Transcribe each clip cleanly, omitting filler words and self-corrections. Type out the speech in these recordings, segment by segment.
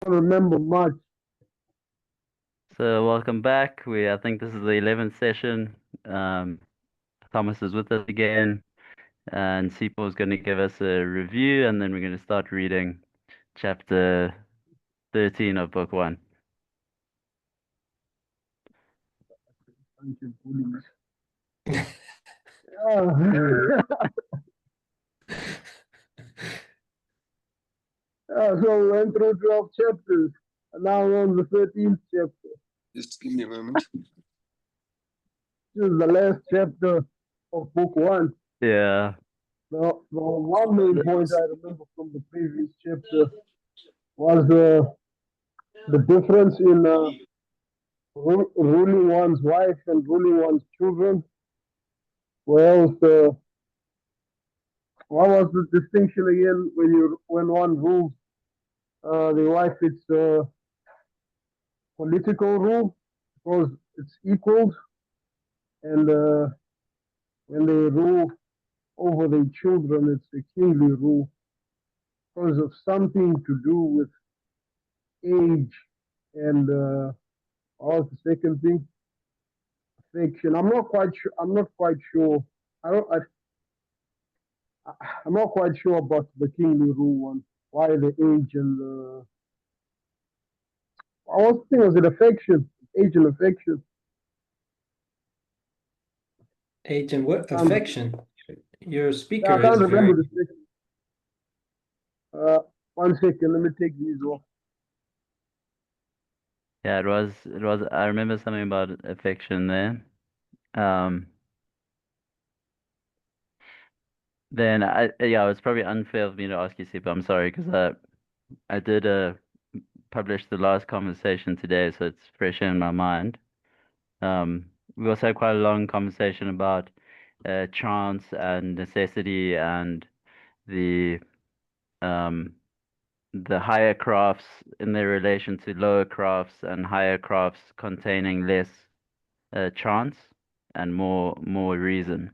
remember much. So welcome back. I think this is the 11th session. Um, Thomas is with us again, and Sipho is going to give us a review, and then we're going to start reading chapter 13 of book one. So we went through 12 chapters, and now we're on the 13th chapter. Just give me a moment. This is the last chapter of book one. Yeah. The one main point I remember from the previous chapter was the difference in ruling one's wife and ruling one's children. Whereas what was the distinction again when one rules the wife? It's political rule because it's equal, and when they rule over their children, it's a kingly rule because of something to do with age and what was the second thing? Affection. I'm not quite sure. I'm not quite sure. I don't. I'm not quite sure about the kingly rule one. Why the age and the. I was thinking was it affection, age and affection. Age and what? Um, Affection. Your I speaker can't is very. remember the second. 1 second. Let me take these off. Yeah, it was I remember something about affection there. Um yeah, it was probably unfair of me to ask you, Sipho. I'm sorry, because I did publish the last conversation today, so it's fresh in my mind. We also had quite a long conversation about chance and necessity and the um, the higher crafts in their relation to lower crafts and higher crafts containing less chance and more reason.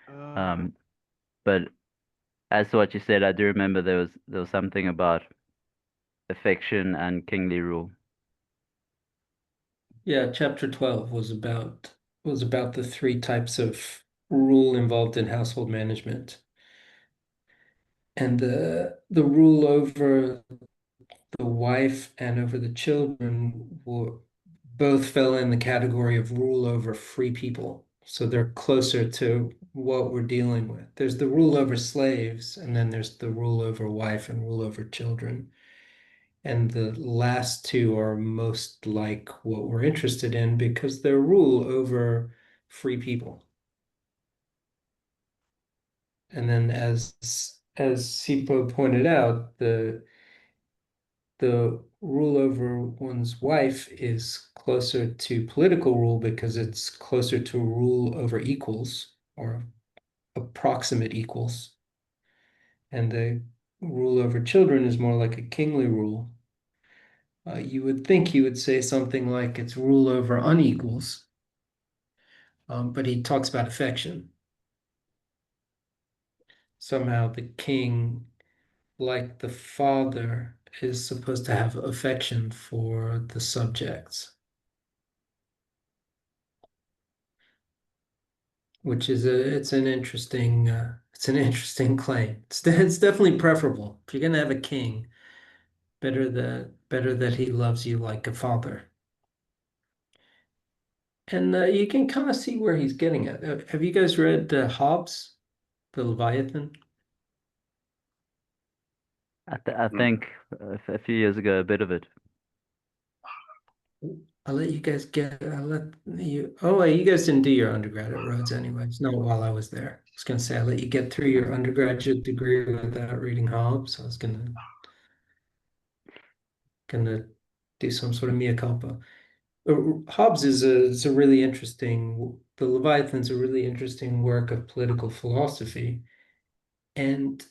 Um, but as to what you said, I do remember there was something about affection and kingly rule. Yeah, chapter 12 was about the three types of rule involved in household management. And the rule over the wife and over the children both fell in the category of rule over free people. So they're closer to what we're dealing with. There's the rule over slaves, and then there's the rule over wife and rule over children. And the last two are most like what we're interested in because they're rule over free people. And then as Sipho pointed out, the rule over one's wife is closer to political rule because it's closer to rule over equals or approximate equals. And the rule over children is more like a kingly rule. You would think he would say something like it's rule over unequals, but he talks about affection. Somehow the king, like the father, is supposed to have affection for the subjects, which is it's an interesting claim. It's definitely preferable. If you're gonna have a king, better that he loves you like a father. And you can kind of see where he's getting at. Have you guys read Hobbes, the Leviathan? I think a few years ago, a bit of it. I'll let you guys get. I'll let you. Oh, wait, you guys didn't do your undergrad at Rhodes anyway. It's not while I was there. I was gonna say I'll let you get through your undergraduate degree without reading Hobbes. I was gonna do some sort of mea culpa. Hobbes is a really interesting. The Leviathan's a really interesting work of political philosophy, and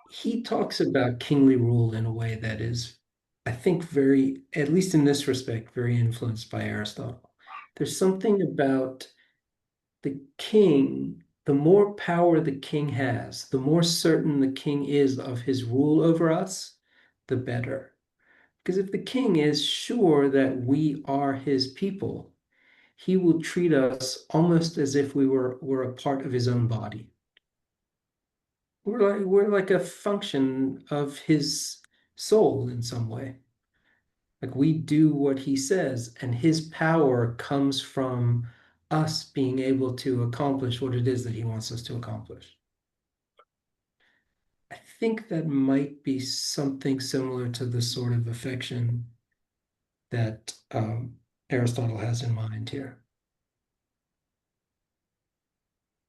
he talks about kingly rule in a way that is, I think, very, at least in this respect, very influenced by Aristotle. There's something about the king, the more power the king has, the more certain the king is of his rule over us, the better. Because if the king is sure that we are his people, he will treat us almost as if we were a part of his own body. We're like a function of his soul in some way. Like we do what he says, and his power comes from us being able to accomplish what it is that he wants us to accomplish. I think that might be something similar to the sort of affection that Aristotle has in mind here.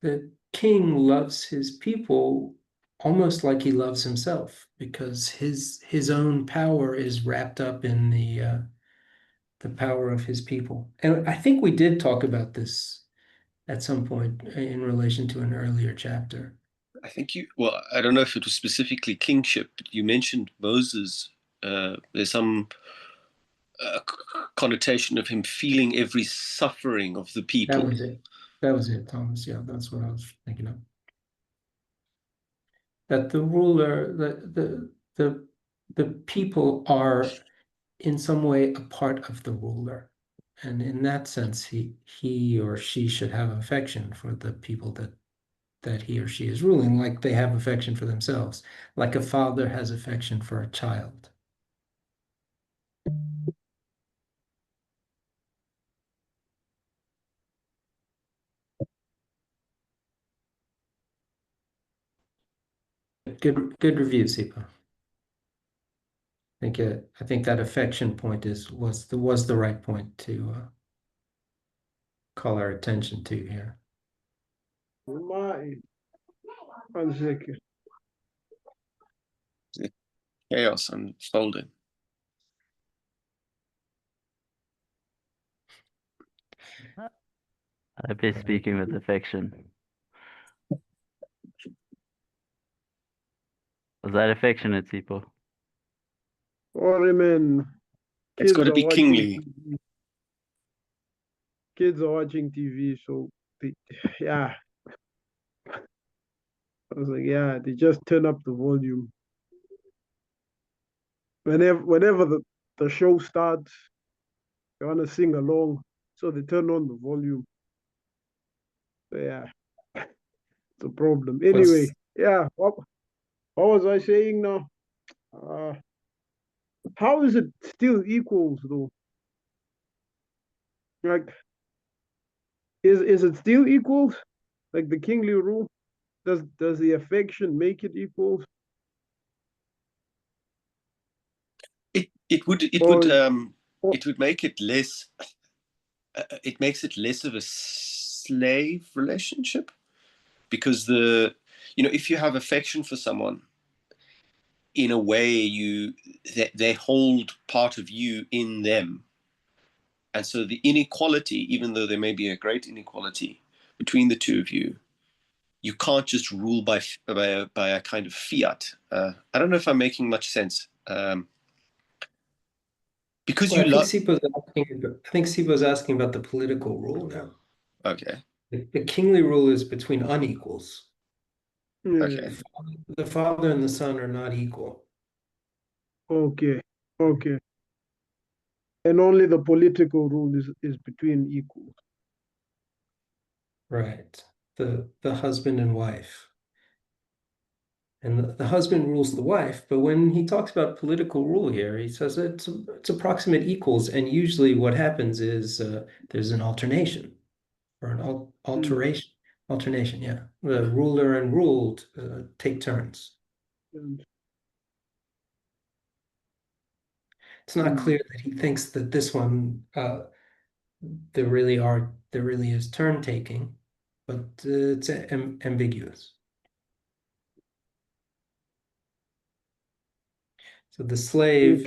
The king loves his people almost like he loves himself, because his own power is wrapped up in the power of his people. And I think we did talk about this at some point in relation to an earlier chapter. I think well, I don't know if it was specifically kingship, but you mentioned Moses. There's some connotation of him feeling every suffering of the people. That was it. That was it, Thomas. Yeah, that's what I was thinking of. That the ruler, the people are in some way a part of the ruler. And in that sense, he or she should have affection for the people that he or she is ruling, like they have affection for themselves, like a father has affection for a child. Good review, Sipho. I think that affection point was the right point to call our attention to here. My, 1 second. Chaos unfolding. I be speaking with affection. Was that affectionate, Sipho? Sorry, man. It's got to be kingly. TV. Kids are watching TV, so yeah. I was like, yeah, they just turn up the volume. Whenever the show starts, they want to sing along, so they turn on the volume. So yeah, it's a problem. Anyway, yeah, what was I saying now? How is it still equals though? Like, is it still equals? Like the kingly rule? Does the affection make it equals? It would Or make it less. It makes it less of a slave relationship, because if you have affection for someone, in a way they hold part of you in them, and so the inequality, even though there may be a great inequality between the two of you, you can't just rule by a kind of fiat. I don't know if I'm making much sense. Because Well, you love. I think Sipho's asking about the political rule now. Okay. The kingly rule is between unequals. Okay. The father and the son are not equal. Okay. And only the political rule is between equals. Right. The husband and wife. And the husband rules the wife, but when he talks about political rule here, he says it's approximate equals, and usually what happens is there's an alternation or an alteration. Alternation, yeah. The ruler and ruled take turns. It's not clear that he thinks that this one there really is turn taking, but it's ambiguous. So the slave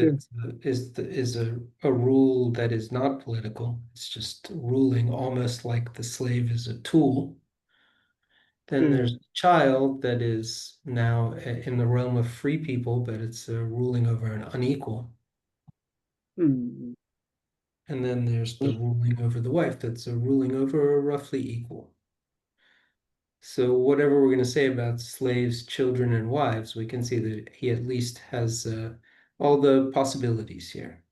is a rule that is not political. It's just ruling almost like the slave is a tool. Then there's a child that is now in the realm of free people, but it's ruling over an unequal. Mm. And then there's the ruling over the wife that's a ruling over a roughly equal. So whatever we're going to say about slaves, children, and wives, we can see that he at least has all the possibilities here.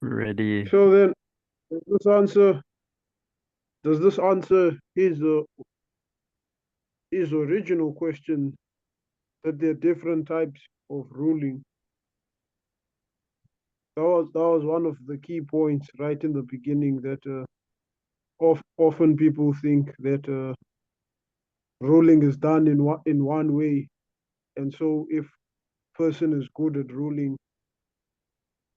Ready. So then, does this answer his original question that there are different types of ruling? That was one of the key points right in the beginning, that often people think that ruling is done in one way, and so if person is good at ruling,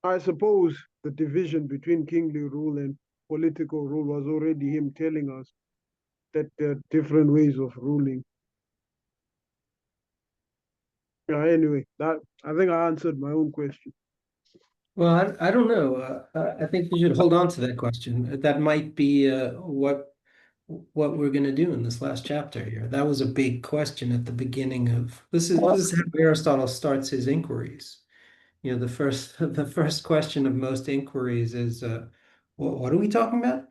I suppose the division between kingly rule and political rule was already him telling us that there are different ways of ruling. Yeah, anyway, that I think I answered my own question. Well, I don't know. I think we should hold on to that question. That might be what we're going to do in this last chapter here. That was a big question at the beginning of this is how Aristotle starts his inquiries. You know, the first question of most inquiries is what are we talking about?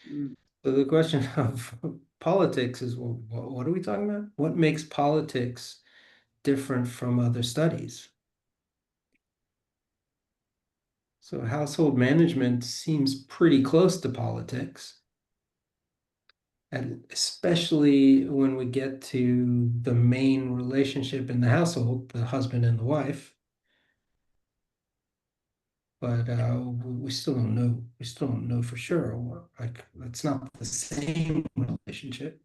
Mm. So the question of politics is, well, what are we talking about? What makes politics different from other studies? So household management seems pretty close to politics, and especially when we get to the main relationship in the household, the husband and the wife. But we still don't know. We still don't know for sure. Like, it's not the same relationship,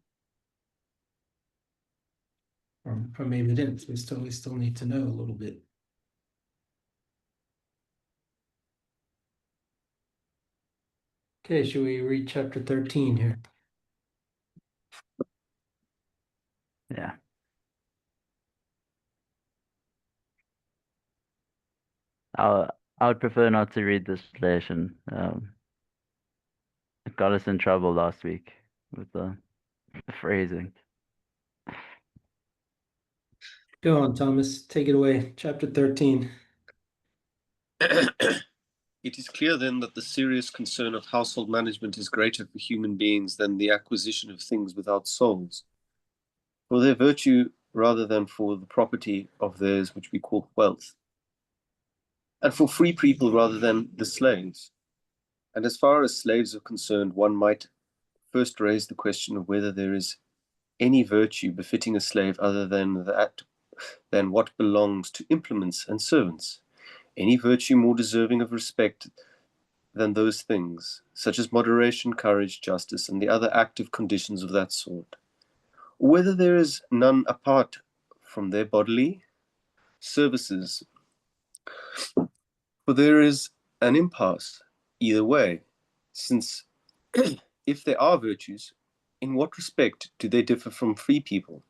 or maybe it is. We still need to know a little bit. Okay, should we read chapter 13 here? Yeah. I would prefer not to read this relation. It got us in trouble last week with the phrasing. Go on, Thomas. Take it away. Chapter 13. It is clear then that the serious concern of household management is greater for human beings than the acquisition of things without souls, for their virtue rather than for the property of theirs which we call wealth, and for free people rather than the slaves. And as far as slaves are concerned, one might first raise the question of whether there is any virtue befitting a slave other than what belongs to implements and servants, any virtue more deserving of respect than those things, such as moderation, courage, justice, and the other active conditions of that sort, or whether there is none apart from their bodily services. For there is an impasse either way, since if there are virtues, in what respect do they differ from free people?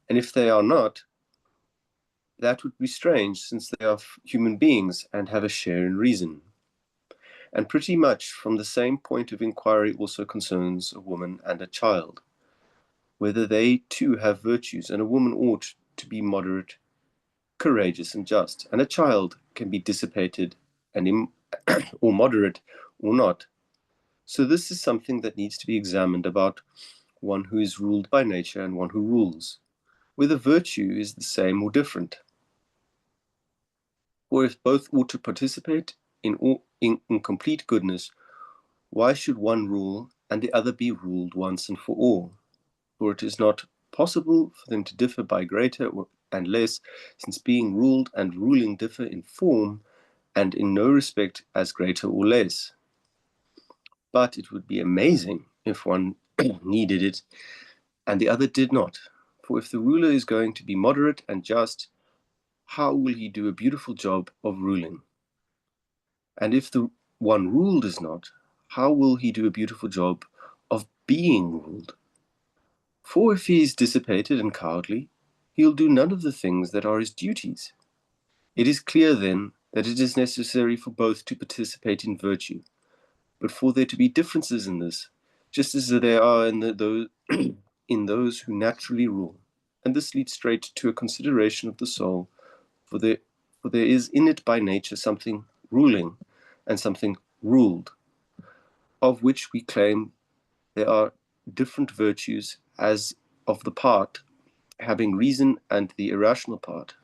And if they are not, that would be strange, since they are human beings and have a share in reason. And pretty much from the same point of inquiry also concerns a woman and a child, whether they too have virtues, and a woman ought to be moderate, courageous, and just, and a child can be dissipated and or moderate or not. So this is something that needs to be examined about one who is ruled by nature and one who rules, whether virtue is the same or different, or if both ought to participate in complete goodness. Why should one rule and the other be ruled once and for all? For it is not possible for them to differ by greater and less, since being ruled and ruling differ in form and in no respect as greater or less. But it would be amazing if one needed it and the other did not. For if the ruler is going to be moderate and just, how will he do a beautiful job of ruling? And if the one ruled is not, how will he do a beautiful job of being ruled? For if he is dissipated and cowardly, he'll do none of the things that are his duties. It is clear, then, that it is necessary for both to participate in virtue, but for there to be differences in this, just as there are in those who naturally rule. and this leads straight to a consideration of the soul, for there is in it by nature something ruling and something ruled, of which we claim there are different virtues as of the part having reason and the irrational part.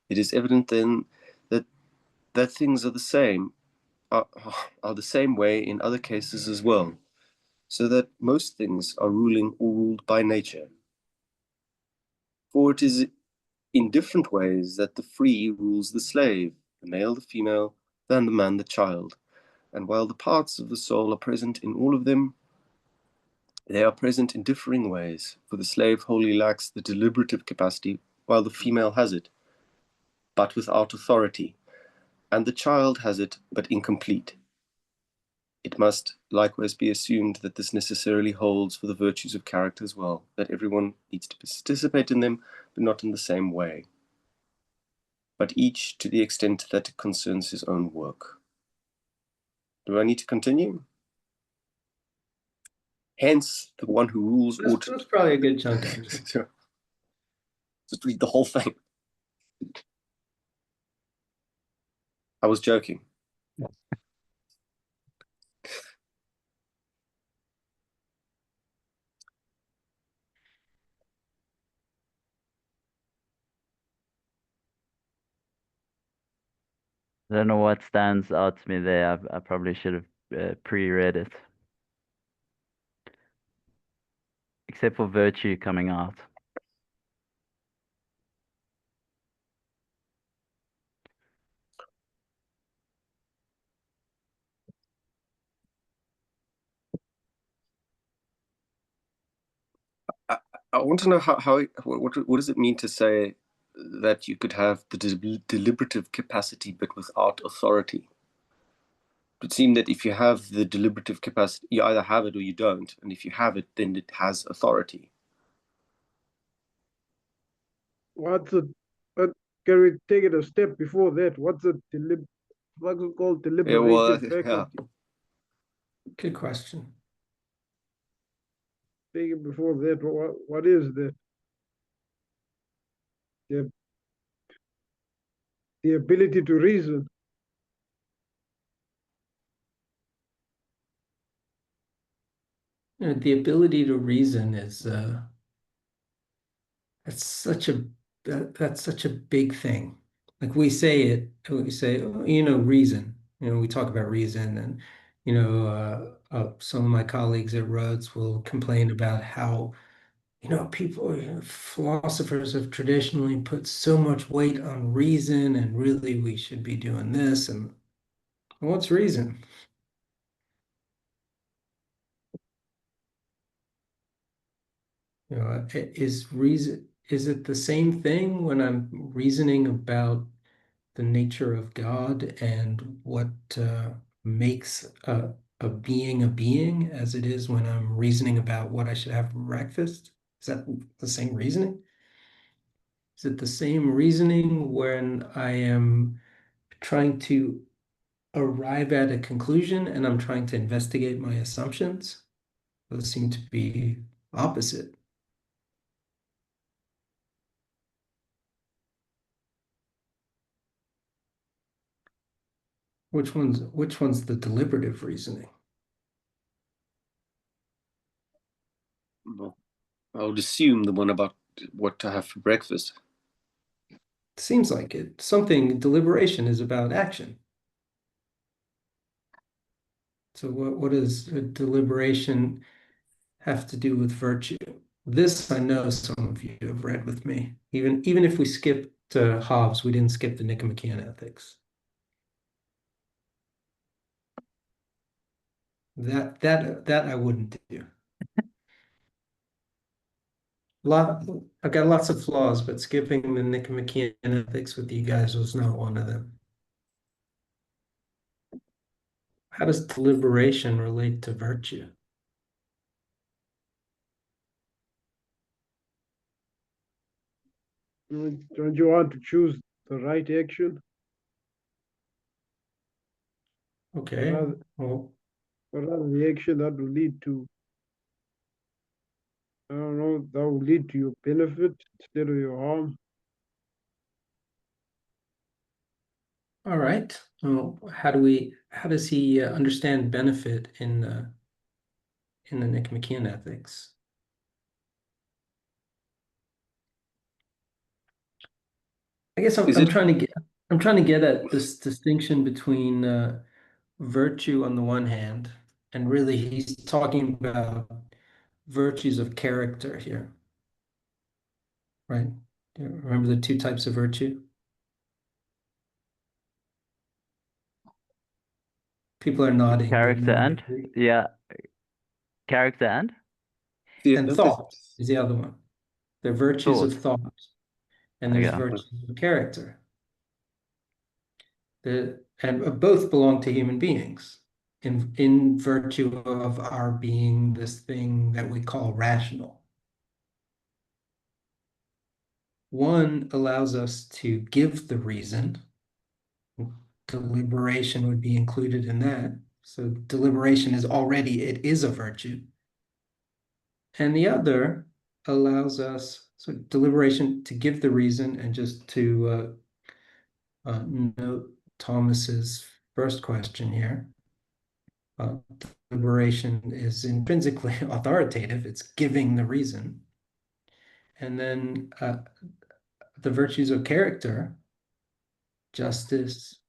It is evident then that things are the same, are the same way in other cases as well, so that most things are ruling or ruled by nature. For it is in different ways that the free rules the slave, the male the female, and the man the child. And while the parts of the soul are present in all of them, they are present in differing ways, for the slave wholly lacks the deliberative capacity, while the female has it, but without authority, and the child has it, but incomplete. It must likewise be assumed that this necessarily holds for the virtues of character as well, that everyone needs to participate in them, but not in the same way, but each to the extent that it concerns his own work. Do I need to continue? Hence, the one who rules ought... That's probably a good chunk, actually. Just read the whole thing. I was joking. I don't know what stands out to me there. I probably should have pre-read it. Except for virtue coming out. I want to know what does it mean to say that you could have the deliberative capacity but without authority? It would seem that if you have the deliberative capacity, you either have it or you don't, and if you have it, then it has authority. But can we take it a step before that? What's it called deliberative faculty? Good question. Take it before that. What is that? The ability to reason. The ability to reason is that's such a big thing. Like we say, oh, reason. We talk about reason, and some of my colleagues at Rhodes will complain about how people, philosophers have traditionally put so much weight on reason, and really we should be doing this. And what's reason? Is it the same thing when I'm reasoning about the nature of God and what makes a being as it is when I'm reasoning about what I should have for breakfast? Is that the same reasoning? Is it the same reasoning when I am trying to arrive at a conclusion and I'm trying to investigate my assumptions? Those seem to be opposite. Which one's the deliberative reasoning? Well, I would assume the one about what to have for breakfast. Seems like it. Deliberation is about action. So what does deliberation have to do with virtue? This I know some of you have read with me. Even if we skipped Hobbes, we didn't skip the Nicomachean Ethics. That I wouldn't do. I've got lots of flaws, but skipping the Nicomachean Ethics with you guys was not one of them. How does deliberation relate to virtue? Don't you want to choose the right action? Okay. Or rather the action that will lead to I don't know, that will lead to your benefit instead of your harm. All right. Well, how does he understand benefit in the Nicomachean Ethics? I guess Is I'm it trying to get at this distinction between virtue on the one hand, and really he's talking about virtues of character here, right? Do you remember the two types of virtue? People are nodding. They Character know what and yeah, character and and thought is the other one. There are virtues of thought. thought, and there's Okay. virtues of character. And both belong to human beings in virtue of our being this thing that we call rational. One allows us to give the reason. Deliberation would be included in that. So deliberation it is a virtue. And the other allows us, so deliberation to give the reason, and just to note Thomas's first question here. Deliberation is intrinsically authoritative, it's giving the reason. And then the virtues of character, justice,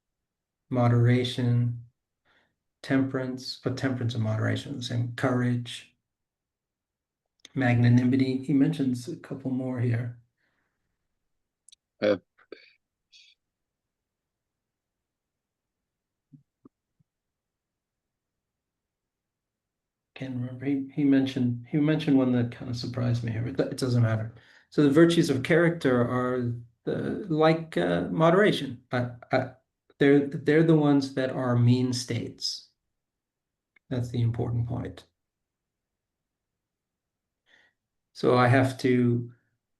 moderation, temperance, but temperance and moderation are the same, courage, magnanimity. He mentions a couple more here. uh, Can't remember. He mentioned one that kind of surprised me here, but it doesn't matter. So the virtues of character are like moderation. They're the ones that are mean states. That's the important point. So I have to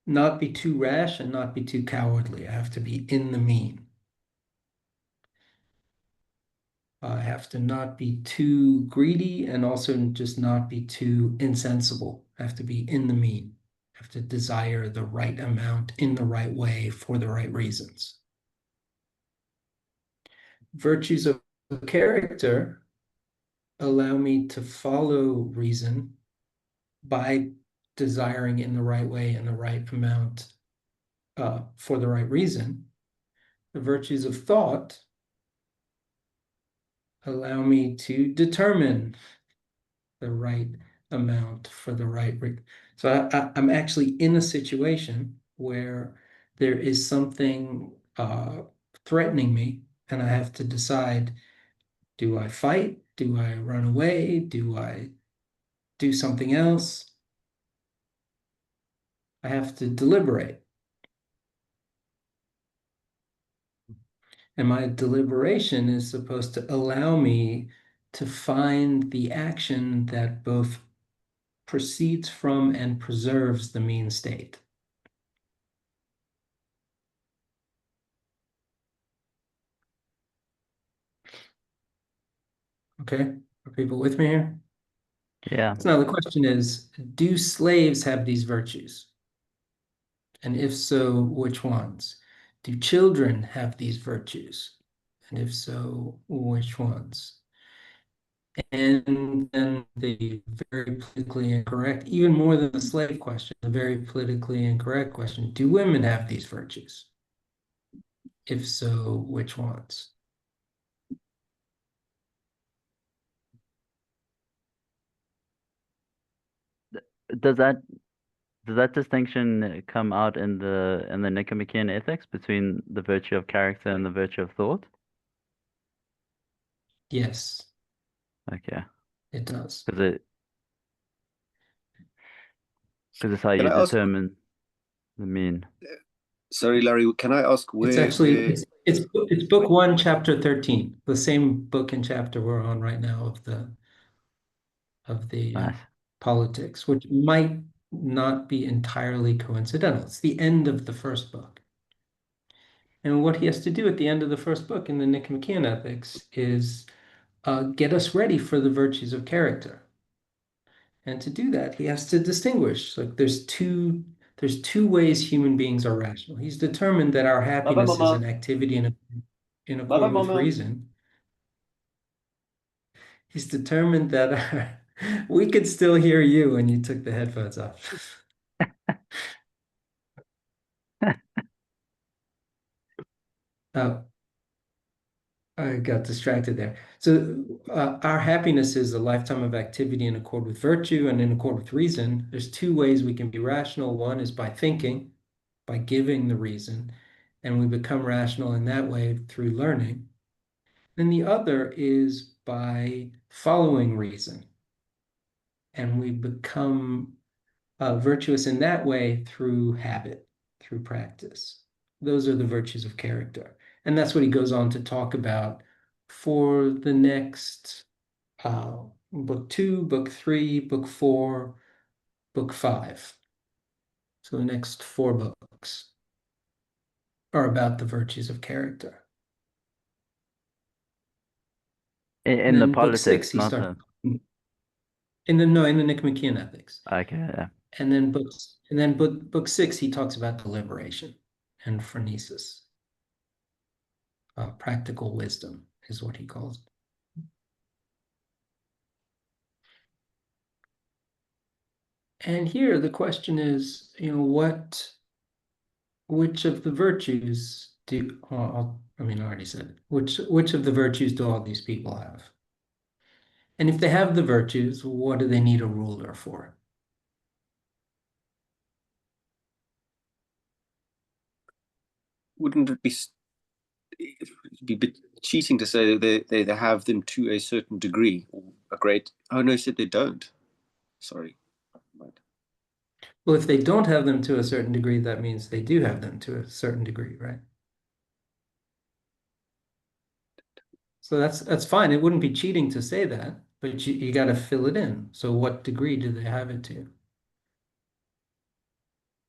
not be too rash and not be too cowardly. I have to be in the mean. I have to not be too greedy and also just not be too insensible. I have to be in the mean. I have to desire the right amount in the right way for the right reasons. Virtues of character allow me to follow reason by desiring in the right way and the right amount for the right reason. The virtues of thought allow me to determine the right amount for the right reason. So I'm actually in a situation where there is something threatening me, and I have to decide, do I fight? Do I run away? Do I do something else? I have to deliberate. And my deliberation is supposed to allow me to find the action that both proceeds from and preserves the mean state. Okay, are people with me here? Yeah. So now the question is, do slaves have these virtues? And if so, which ones? Do children have these virtues? And if so, which ones? And then the very politically incorrect, even more than the slave question, the very politically incorrect question, do women have these virtues? If so, which ones? Does that distinction come out in the Nicomachean Ethics between the virtue of character and the virtue of thought? Yes, Okay. it does. Because it's how can you I ask? determine the mean. Sorry, Larry. Can I ask It's where actually where it's book 1, chapter 13, the same book and chapter we're on right now of the Nice. politics, which might not be entirely coincidental. It's the end of the first book. And what he has to do at the end of the first book in the Nicomachean Ethics is get us ready for the virtues of character. And to do that, he has to distinguish. Like there's two ways human beings are rational. He's determined that our happiness is an activity in accord with reason. He's determined that we could still hear you when you took the headphones off. Oh, I got distracted there. So our happiness is a lifetime of activity in accord with virtue and in accord with reason. There's two ways we can be rational. One is by thinking, by giving the reason, and we become rational in that way through learning. Then the other is by following reason, and we become virtuous in that way through habit, through practice. Those are the virtues of character. And that's what he goes on to talk about for the next book 2, book 3, book 4, book 5. So the next 4 books are about the virtues of character. In the book politics, 6, he not starts the. in the Nicomachean Ethics. Okay, yeah. And then book 6, he talks about deliberation and phronesis. Practical wisdom is what he calls it. And here the question is, which of the virtues do, I already said it. Which of the virtues do all these people have? And if they have the virtues, what do they need a ruler for? Wouldn't it be it'd be a bit cheating to say that they have them to a certain degree or a great? Oh no, you said they don't. Sorry. Well, if they don't have them to a certain degree, that means they do have them to a certain degree, right? So that's fine. It wouldn't be cheating to say that, but you got to fill it in. So what degree do they have it to?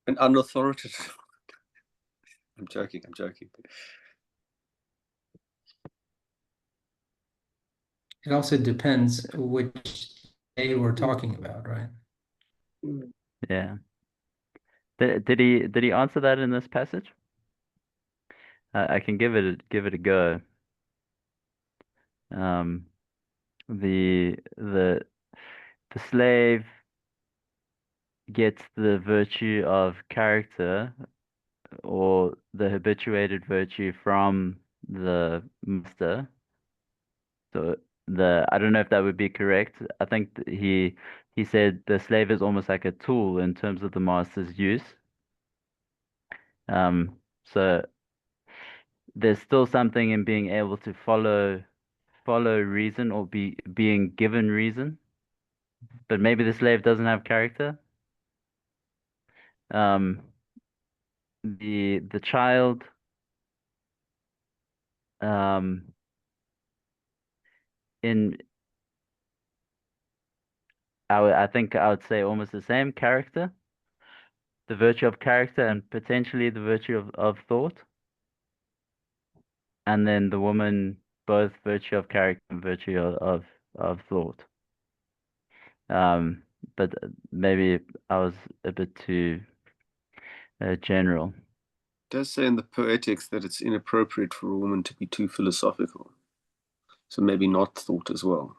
An unauthoritative. I'm joking. It also depends which day we're talking about, right? Yeah. Did he answer that in this passage? I can give it a go. The slave gets the virtue of character or the habituated virtue from the master. So I don't know if that would be correct. I think he said the slave is almost like a tool in terms of the master's use. So there's still something in being able to follow reason or being given reason. But maybe the slave doesn't have character. Um, the child um in I think I would say almost the same character, the virtue of character and potentially the virtue of thought. And then the woman, both virtue of character and virtue of thought. But maybe I was a bit too general. It does say in the Poetics that it's inappropriate for a woman to be too philosophical. So maybe not thought as well.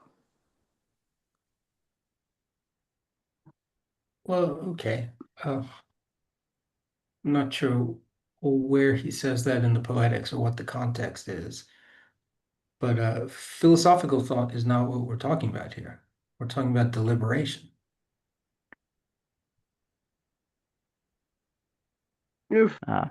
Well, okay. I'm not sure where he says that in the Poetics or what the context is. But philosophical thought is not what we're talking about here. We're talking about deliberation. If Ah,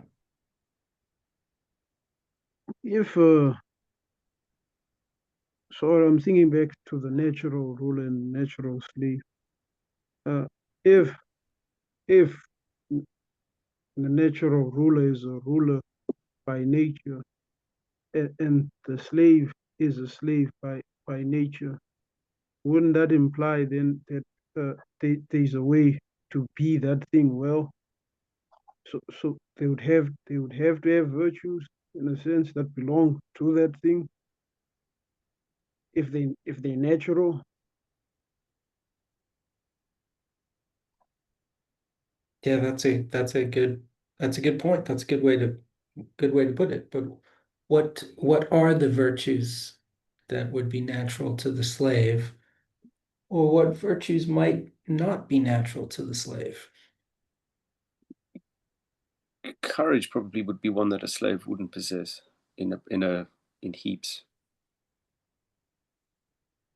so I'm thinking back to the natural ruler and natural slave. Uh, if if the natural ruler is a ruler by nature, and the slave is a slave by nature, wouldn't that imply then that there's a way to be that thing well? So they would have to have virtues in a sense that belong to that thing if they're natural. Yeah, that's a good point. That's a good way to put it. But what are the virtues that would be natural to the slave, or what virtues might not be natural to the slave? Courage probably would be one that a slave wouldn't possess in heaps.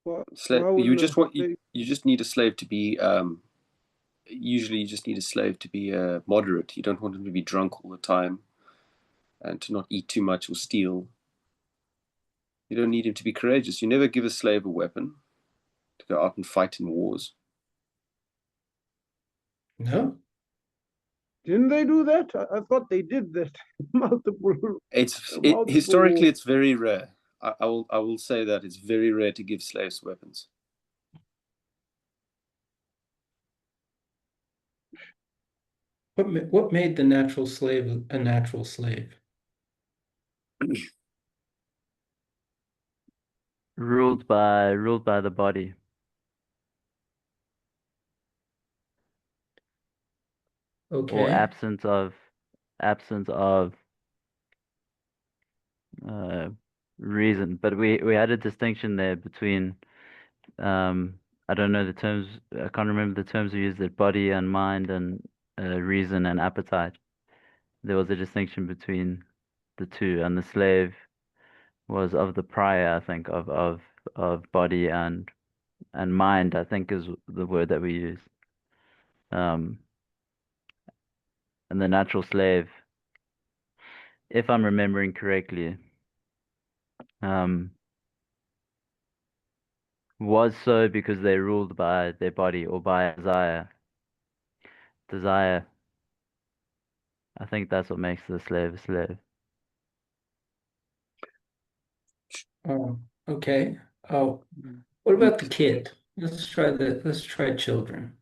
Why You would just a want slave? you just need a slave to be usually you just need a slave to be moderate. You don't want him to be drunk all the time and to not eat too much or steal. You don't need him to be courageous. You never give a slave a weapon to go out and fight in wars. No? Didn't they do that? I thought they did that. multiple Historically, wars. it's very rare. I will say that it's very rare to give slaves weapons. What made the natural slave a natural slave? Ruled by the body. Or Okay. absence of reason. But we had a distinction there between I don't know the terms. I can't remember the terms we used. That body and mind and reason and appetite. There was a distinction between the two, and the slave was of the prior, I think, of body and mind, I think is the word that we use. And the natural slave, if I'm remembering correctly, was so because they ruled by their body or by desire. Desire. I think that's what makes the slave a slave. Okay. Oh, what about the kid? Let's try children.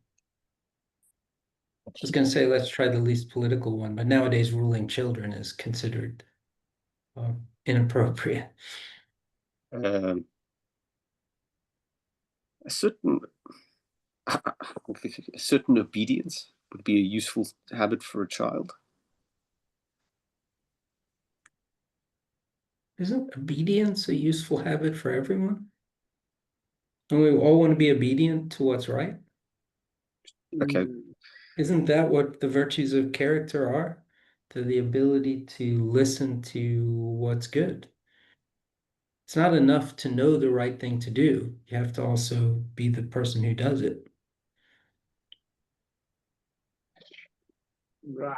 I was going to say let's try the least political one, but nowadays ruling children is considered inappropriate. A certain obedience would be a useful habit for a child. Isn't obedience a useful habit for everyone? And we all want to be obedient to what's right? Okay. Isn't that what the virtues of character are? The ability to listen to what's good. It's not enough to know the right thing to do. You have to also be the person who does it. Right.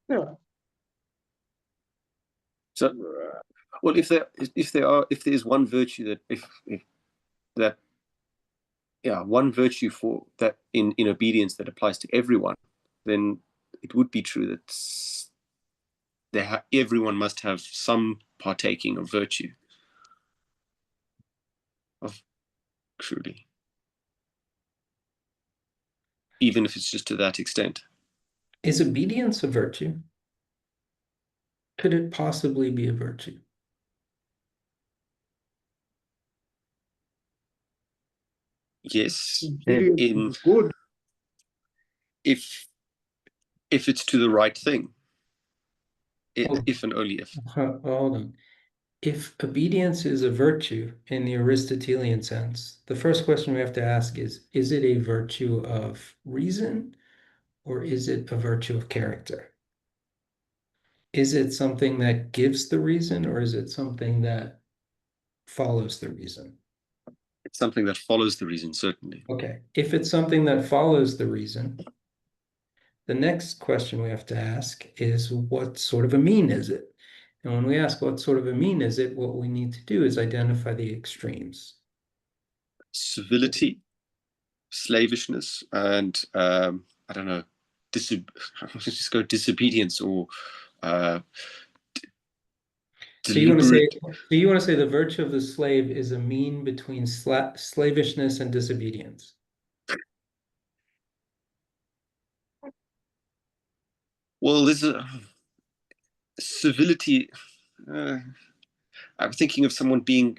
Yeah. So, well, if there's one virtue that one virtue for that in obedience that applies to everyone, then it would be true that everyone must have some partaking of virtue. Of truly, even if it's just to that extent. Is obedience a virtue? Could it possibly be a virtue? Yes, Obedience is good. if it's to the right thing. Oh. If and only if. Hold on. If obedience is a virtue in the Aristotelian sense, the first question we have to ask is it a virtue of reason or is it a virtue of character? Is it something that gives the reason or is it something that follows the reason? It's something that follows the reason, certainly. Okay. If it's something that follows the reason, the next question we have to ask is what sort of a mean is it? And when we ask what sort of a mean is it, what we need to do is identify the extremes. Civility, slavishness, and I don't know, just go disobedience or So you want to say, deliberate. the virtue of the slave is a mean between slavishness and disobedience. Well, there's a civility. I'm thinking of someone being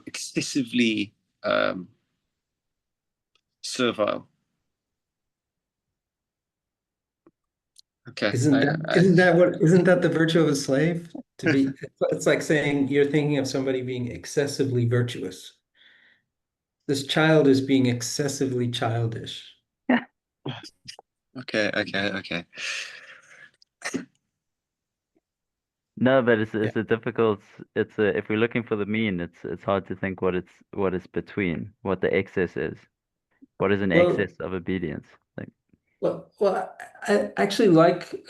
excessively servile. Okay. Isn't that the virtue of a slave? To be, it's like saying you're thinking of somebody being excessively virtuous. This child is being excessively childish. Okay. No, but it's a difficult. It's a if we're looking for the mean, it's hard to think what it's between, what the excess is. What is an Well, excess of obedience? Like, I actually like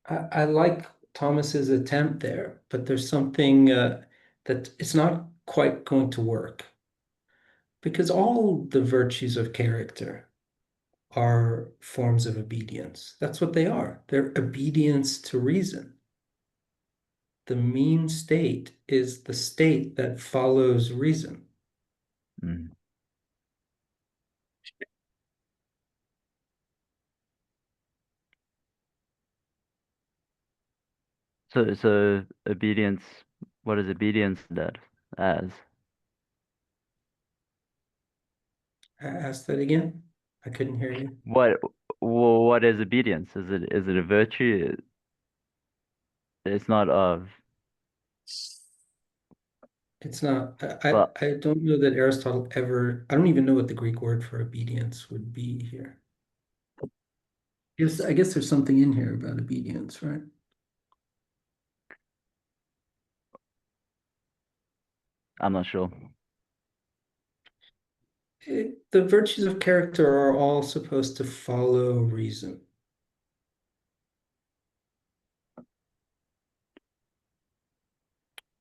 I like Thomas's attempt there, but there's something that it's not quite going to work because all the virtues of character are forms of obedience. That's what they are. They're obedience to reason. The mean state is the state that follows reason. mm. So obedience. What is obedience that as? Ask that again. I couldn't hear you. What is obedience? Is it a virtue? It's not of. It's not, Well, I don't know that Aristotle ever, I don't even know what the Greek word for obedience would be here. Yes, I guess there's something in here about obedience, right? I'm not sure. The virtues of character are all supposed to follow reason.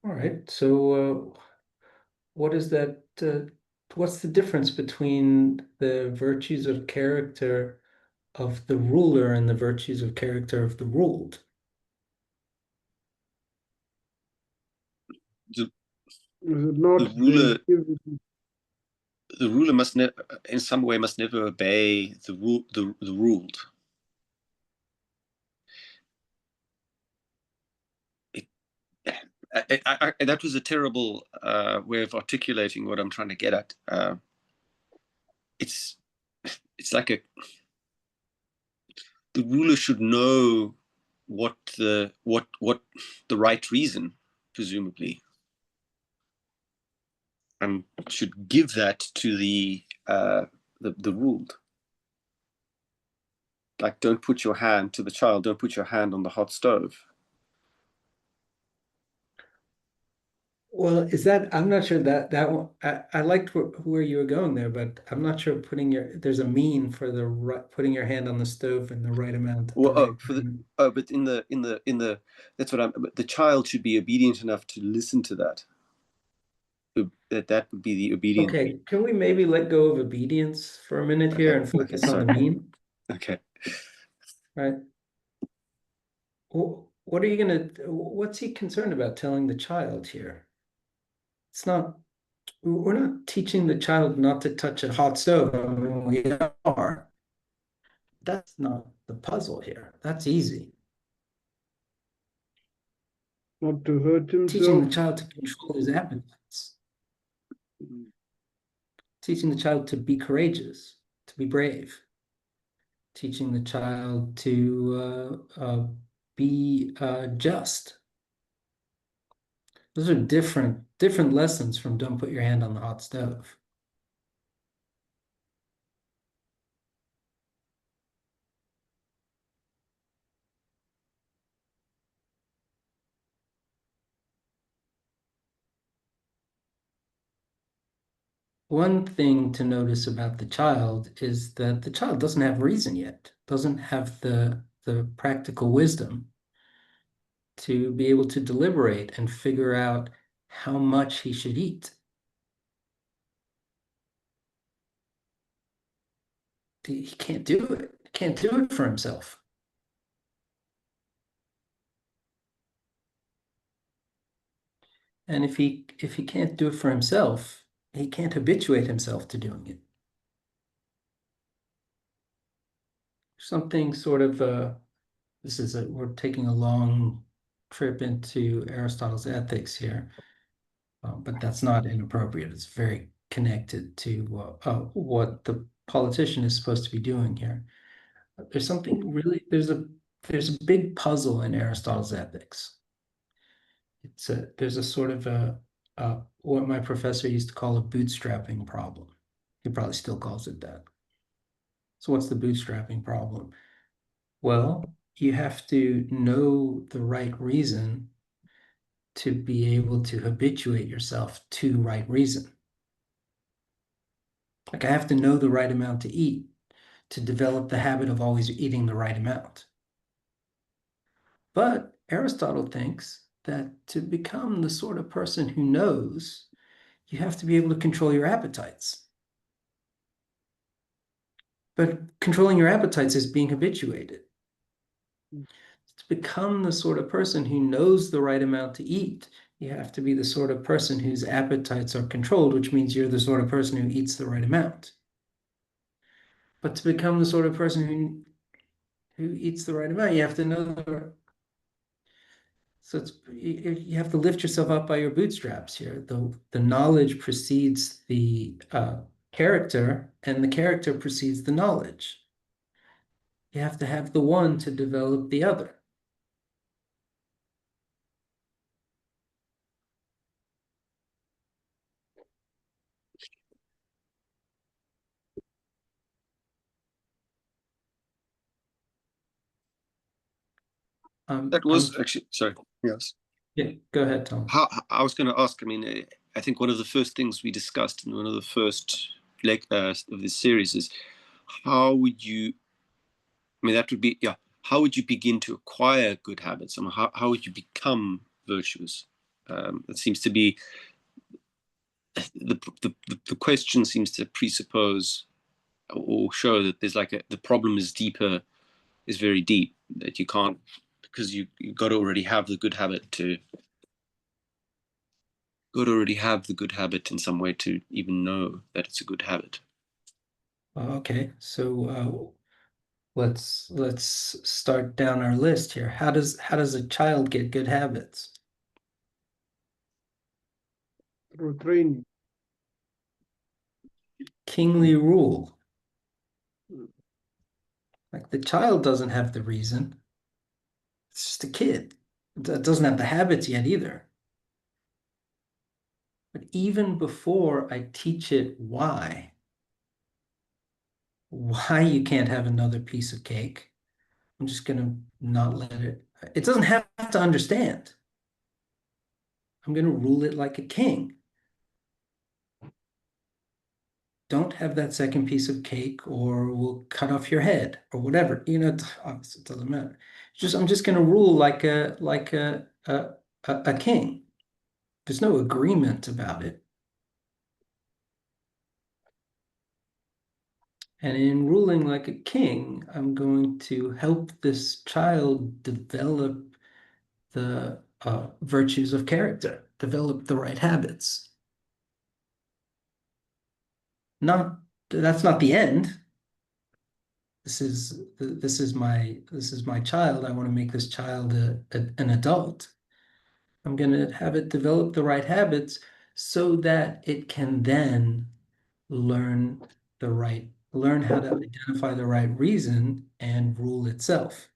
All right, so what is that? What's the difference between the virtues of character of the ruler and the virtues of character of the ruled? The, Is it not the ruler the activity? the ruler must in some way must never obey the ruled. It, that was a terrible way of articulating what I'm trying to get at. It's like the ruler should know what the right reason, presumably, and should give that to the ruled. Like, don't put your hand to the child. Don't put your hand on the hot stove. Well, is that, I'm not sure that one, I liked where you were going there, but I'm not sure there's a mean for the right, putting your hand on the stove in the right amount at the Well, right for the time. but in the that's what I'm. But the child should be obedient enough to listen to that. That would be the obedient. Okay, can we maybe let go of obedience for a minute here and Okay, focus on the sorry. mean, Okay. right? What's he concerned about telling the child here? It's not, we're not teaching the child not to touch a hot stove. I mean, we are. That's not the puzzle here. That's easy. Not to hurt Teaching himself? the child to control his appetites, teaching the child to be courageous, to be brave, teaching the child to be just. Those are different lessons from don't put your hand on the hot stove. One thing to notice about the child is that the child doesn't have reason yet, doesn't have the practical wisdom to be able to deliberate and figure out how much he should eat. He can't do it. He can't do it for himself. And if he can't do it for himself, he can't habituate himself to doing it. Something sort of we're taking a long trip into Aristotle's ethics here, but that's not inappropriate. It's very connected to what the politician is supposed to be doing here. There's something really, there's a big puzzle in Aristotle's ethics. There's a sort of what my professor used to call a bootstrapping problem. He probably still calls it that. So what's the bootstrapping problem? Well, you have to know the right reason to be able to habituate yourself to right reason. Like I have to know the right amount to eat to develop the habit of always eating the right amount. But Aristotle thinks that to become the sort of person who knows, you have to be able to control your appetites. But controlling your appetites is being habituated. To become the sort of person who knows the right amount to eat, you have to be the sort of person whose appetites are controlled, which means you're the sort of person who eats the right amount. But to become the sort of person who eats the right amount, you have to know so you have to lift yourself up by your bootstraps here. The knowledge precedes the character, and the character precedes the knowledge. You have to have the one to develop the other. That was actually, sorry, yes. Yeah, go ahead, Tom. I was going to ask, I mean, I think one of the first things we discussed in one of the first of this series is how would you, I mean, that would be, yeah, how would you begin to acquire good habits? I mean, how would you become virtuous? It seems to be, the question seems to presuppose or show that there's like the problem is deeper, is very deep, that you can't, because you've got to already have the good habit in some way to even know that it's a good habit. Okay, so let's start down our list here. How does a child get good habits? Through training. Kingly rule. Like the child doesn't have the reason. It's just a kid. It doesn't have the habits yet either. But even before I teach it why you can't have another piece of cake, I'm just gonna not let it doesn't have to understand. I'm gonna rule it like a king. Don't have that second piece of cake or we'll cut off your head or whatever. You know, obviously it doesn't matter. I'm just gonna rule like a king. There's no agreement about it. And in ruling like a king, I'm going to help this child develop the virtues of character, develop the right habits. That's not the end. This is my child. I want to make this child an adult. I'm going to have it develop the right habits so that it can then learn how to identify the right reason and rule itself.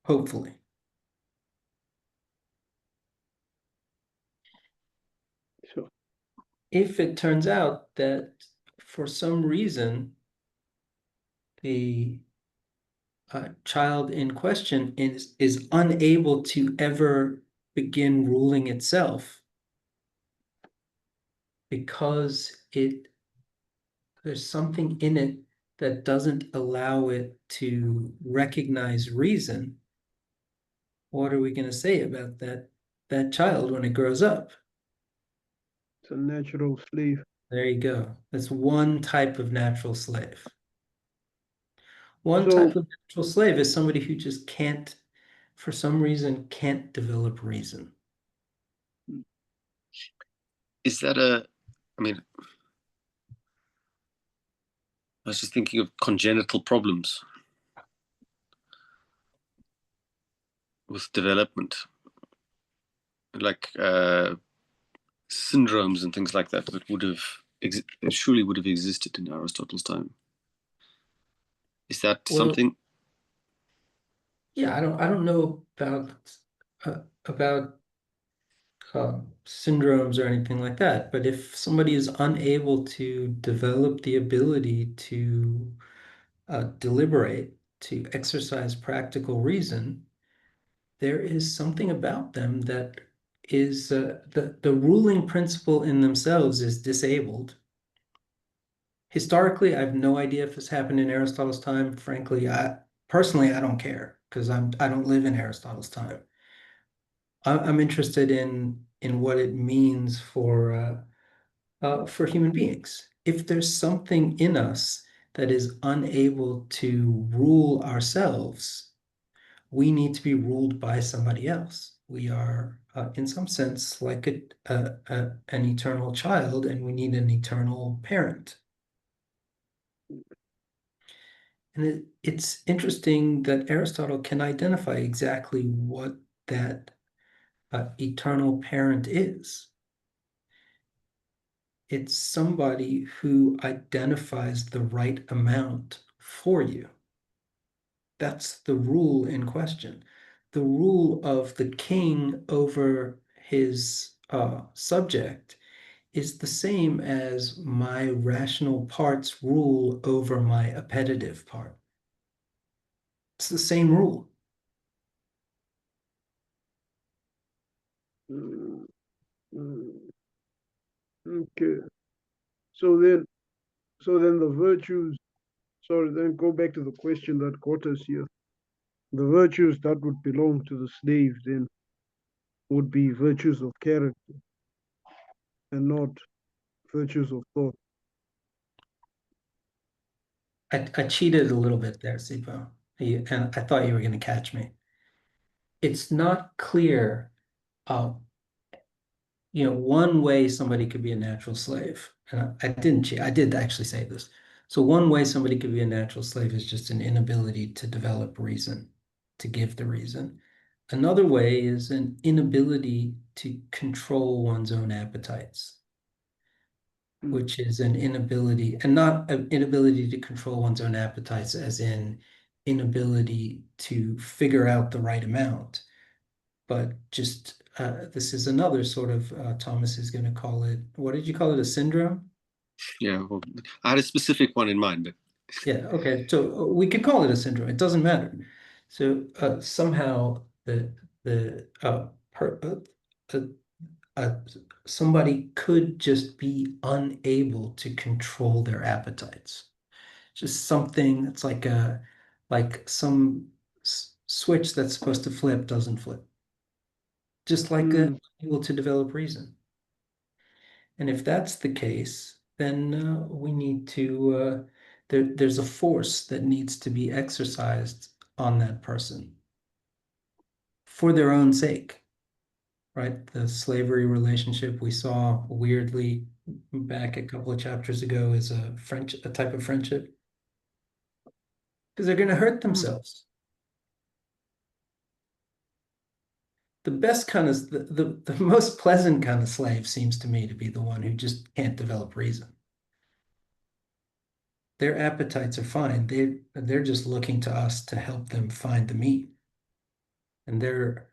Hopefully. Sure. If it turns out that for some reason the child in question is unable to ever begin ruling itself because there's something in it that doesn't allow it to recognize reason, what are we going to say about that child when it grows up? It's a natural slave. There you go. That's one type of natural slave. One So- type of natural slave is somebody who just can't, for some reason, can't develop reason. Is that I mean, I was just thinking of congenital problems with development. like syndromes and things like that surely would have existed in Aristotle's time. Is that Well, something? yeah, I don't know about syndromes or anything like that, but if somebody is unable to develop the ability to deliberate, to exercise practical reason, there is something about them that is the ruling principle in themselves is disabled. Historically, I have no idea if this happened in Aristotle's time. Frankly, I personally I don't care because I don't live in Aristotle's time. I'm interested in what it means for human beings. If there's something in us that is unable to rule ourselves, we need to be ruled by somebody else. We are, in some sense, like an eternal child, and we need an eternal parent. And it's interesting that Aristotle can identify exactly what that eternal parent is. It's somebody who identifies the right amount for you. That's the rule in question. The rule of the king over his subject is the same as my rational part's rule over my appetitive part. It's the same rule. Mm, mm, okay. So then, the virtues. Sorry, then go back to the question that got us here. The virtues that would belong to the slave then would be virtues of character and not virtues of thought. I cheated a little bit there, Sipho, and I thought you were going to catch me. It's not clear, uh, one way somebody could be a natural slave, and I didn't cheat. I did actually say this. So one way somebody could be a natural slave is just an inability to develop reason, to give the reason. Another way is an inability to control one's own appetites, Mm, which is an inability, and not an inability to control one's own appetites as in inability to figure out the right amount, but just this is another sort of Thomas is going to call it, what did you call it, a syndrome? Yeah, well, I had a specific one in mind, but Yeah, okay. So we could call it a syndrome. It doesn't matter. So somehow the uh, uh, somebody could just be unable to control their appetites. Just something that's like some switch that's supposed to flip doesn't flip. Just like mm, able to develop reason. And if that's the case, then we need to there's a force that needs to be exercised on that person for their own sake, right? The slavery relationship we saw weirdly back a couple of chapters ago is a type of friendship because they're going to hurt mm, themselves. The best kind of the most pleasant kind of slave seems to me to be the one who just can't develop reason. Their appetites are fine. They're just looking to us to help them find the meat. And they're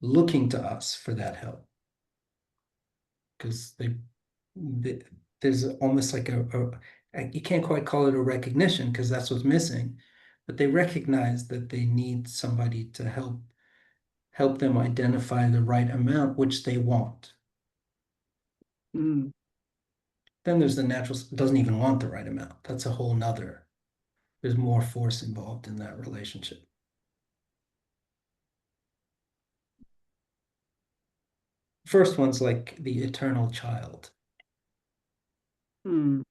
looking to us for that help. Because they there's almost like you can't quite call it a recognition because that's what's missing, but they recognize that they need somebody to help them identify the right amount which they want. mm. Then there's the natural doesn't even want the right amount. That's a whole nother. There's more force involved in that relationship. First one's like the eternal child. Mm.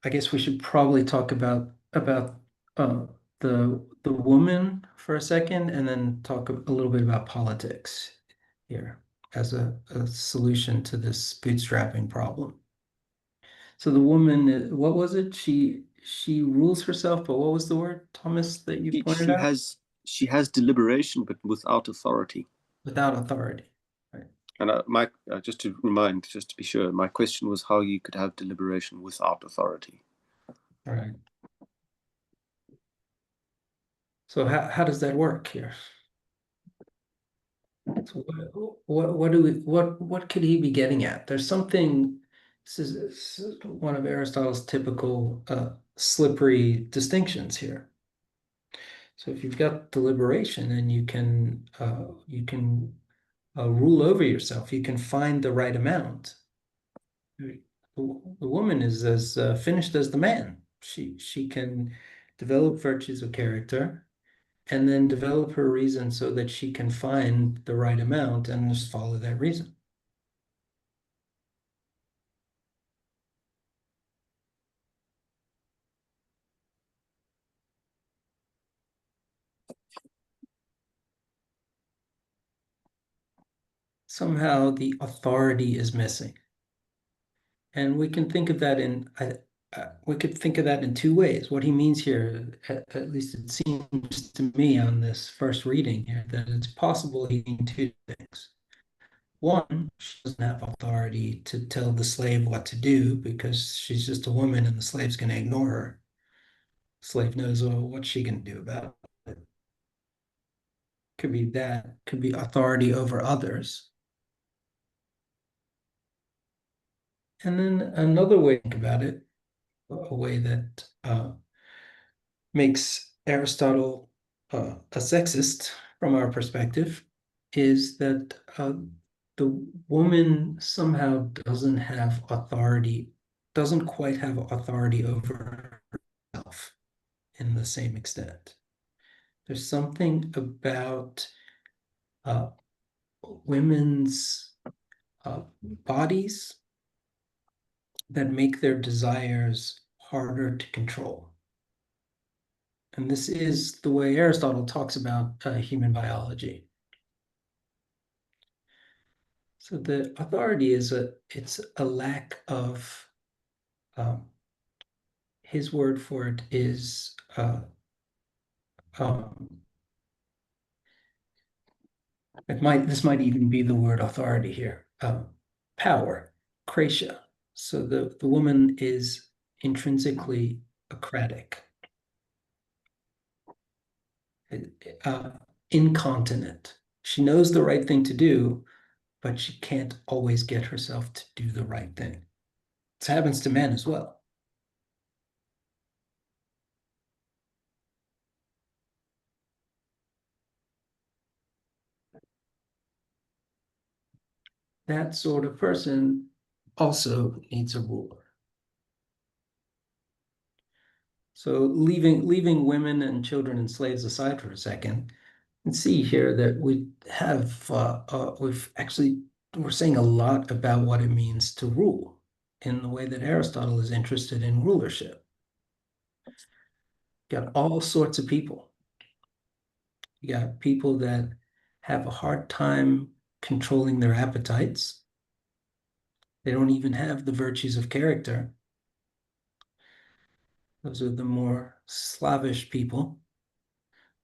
I guess we should probably talk about the woman for a second, and then talk a little bit about politics here. as a solution to this bootstrapping problem. So the woman, what was it? She rules herself, but what was the word, Thomas, that you pointed out? She has deliberation, but without authority. Without authority. Right. And just to be sure, my question was how you could have deliberation without authority. All right. So how does that work here? So what could he be getting at? There's something. This is one of Aristotle's typical slippery distinctions here. So if you've got deliberation and you can rule over yourself, you can find the right amount. The woman is as finished as the man. She can develop virtues of character and then develop her reason so that she can find the right amount and just follow that reason. Somehow the authority is missing. And we can think of that in two ways. What he means here, at least it seems to me on this first reading here, that it's possible he means two things. One, she doesn't have authority to tell the slave what to do because she's just a woman and the slave's going to ignore her. Slave knows, well, what's she going to do about it? Could be that, could be authority over others. And then another way to think about it, a way that makes Aristotle a sexist from our perspective, is that the woman somehow doesn't have authority, doesn't quite have authority over herself in the same extent. There's something about women's bodies that make their desires harder to control. And this is the way Aristotle talks about human biology. So the authority it's a lack of, his word for it is this might even be the word authority here, power, kratia. So the woman is intrinsically acratic, incontinent. She knows the right thing to do, but she can't always get herself to do the right thing. This happens to men as well. That sort of person also needs a ruler. So leaving women and children and slaves aside for a second, and see here that we're saying a lot about what it means to rule in the way that Aristotle is interested in rulership. You got all sorts of people. You got people that have a hard time controlling their appetites. They don't even have the virtues of character. Those are the more slavish people.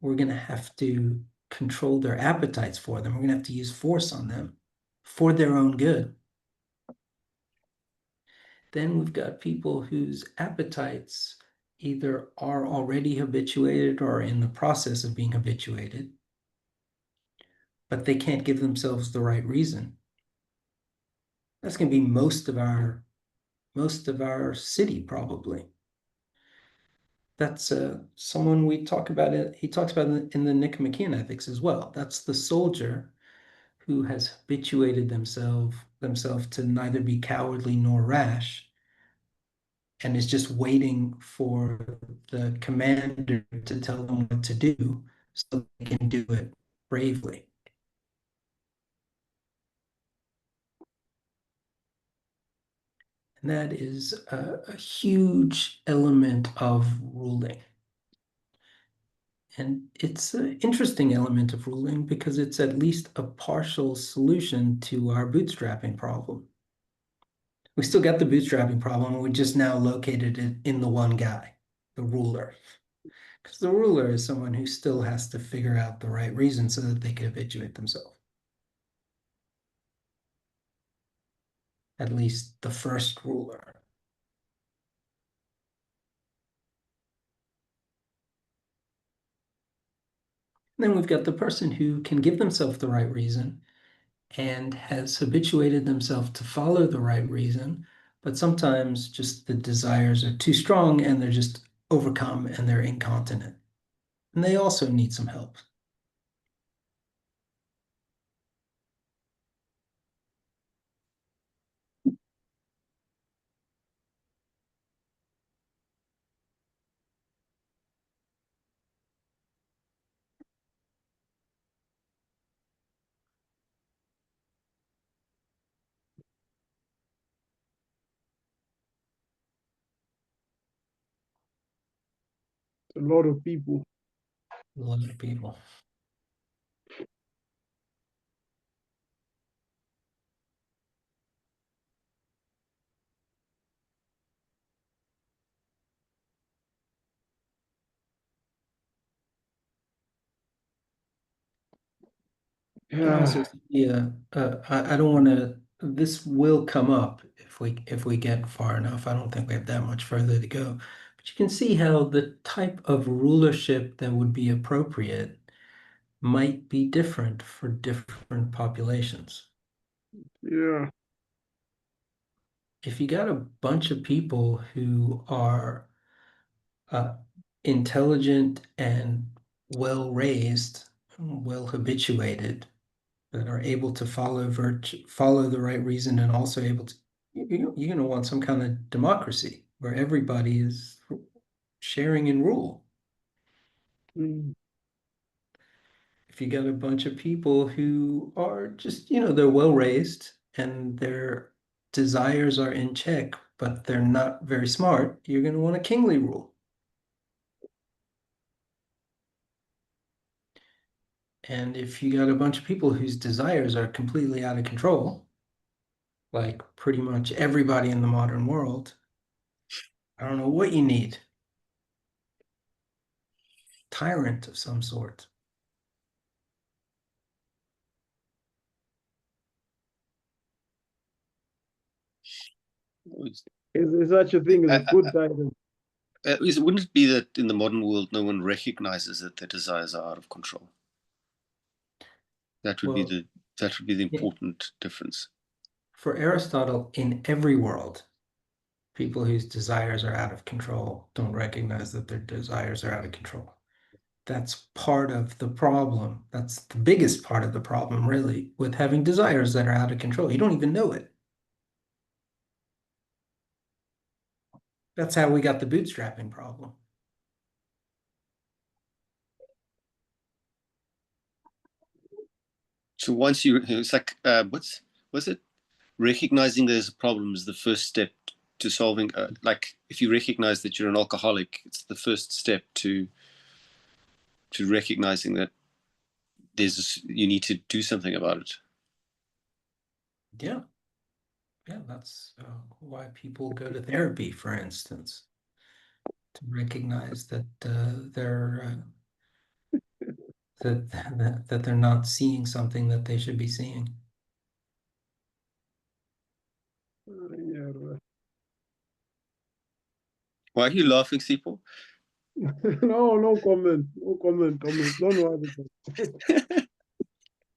We're going to have to control their appetites for them. We're going to have to use force on them for their own good. Then we've got people whose appetites either are already habituated or are in the process of being habituated, but they can't give themselves the right reason. That's going to be most of our city, probably. That's someone we talk about it. He talks about it in the Nicomachean Ethics as well. That's the soldier who has habituated themselves to neither be cowardly nor rash, and is just waiting for the commander to tell them what to do so they can do it bravely. And that is a huge element of ruling. And it's an interesting element of ruling because it's at least a partial solution to our bootstrapping problem. We still got the bootstrapping problem, we just now located it in the one guy, the ruler. Because the ruler is someone who still has to figure out the right reason so that they can habituate themselves. At least the first ruler. And then we've got the person who can give themselves the right reason and has habituated themselves to follow the right reason, but sometimes just the desires are too strong and they're just overcome and they're incontinent. And they also need some help. A lot of people. A lot of people. Can Yeah, also see, I don't want to, this will come up if we get far enough. I don't think we have that much further to go. But you can see how the type of rulership that would be appropriate might be different for different populations. yeah, If you got a bunch of people who are intelligent and well raised, well habituated, that are able to follow the right reason, and also able to, you're going to want some kind of democracy where everybody is sharing in rule. mm, If you got a bunch of people who are just, they're well raised and their desires are in check, but they're not very smart, you're going to want a kingly rule. And if you got a bunch of people whose desires are completely out of control, like pretty much everybody in the modern world, I don't know what you need. Tyrant of some sort. is such a thing as a good title. Wouldn't it be that in the modern world, no one recognizes that their desires are out of control? That would be the important difference. For Aristotle, in every world, people whose desires are out of control don't recognize that their desires are out of control. That's part of the problem. That's the biggest part of the problem, really, with having desires that are out of control. You don't even know it. That's how we got the bootstrapping problem. So once it's like, what's it? Recognizing there's a problem is the first step to solving. Like if you recognize that you're an alcoholic, it's the first step to recognizing that you need to do something about it. Yeah. Yeah, that's why people go to therapy, for instance, to recognize that that they're not seeing something that they should be seeing. Yeah. Why are you laughing, Sipho? No comment. No comment, Thomas. Don't worry.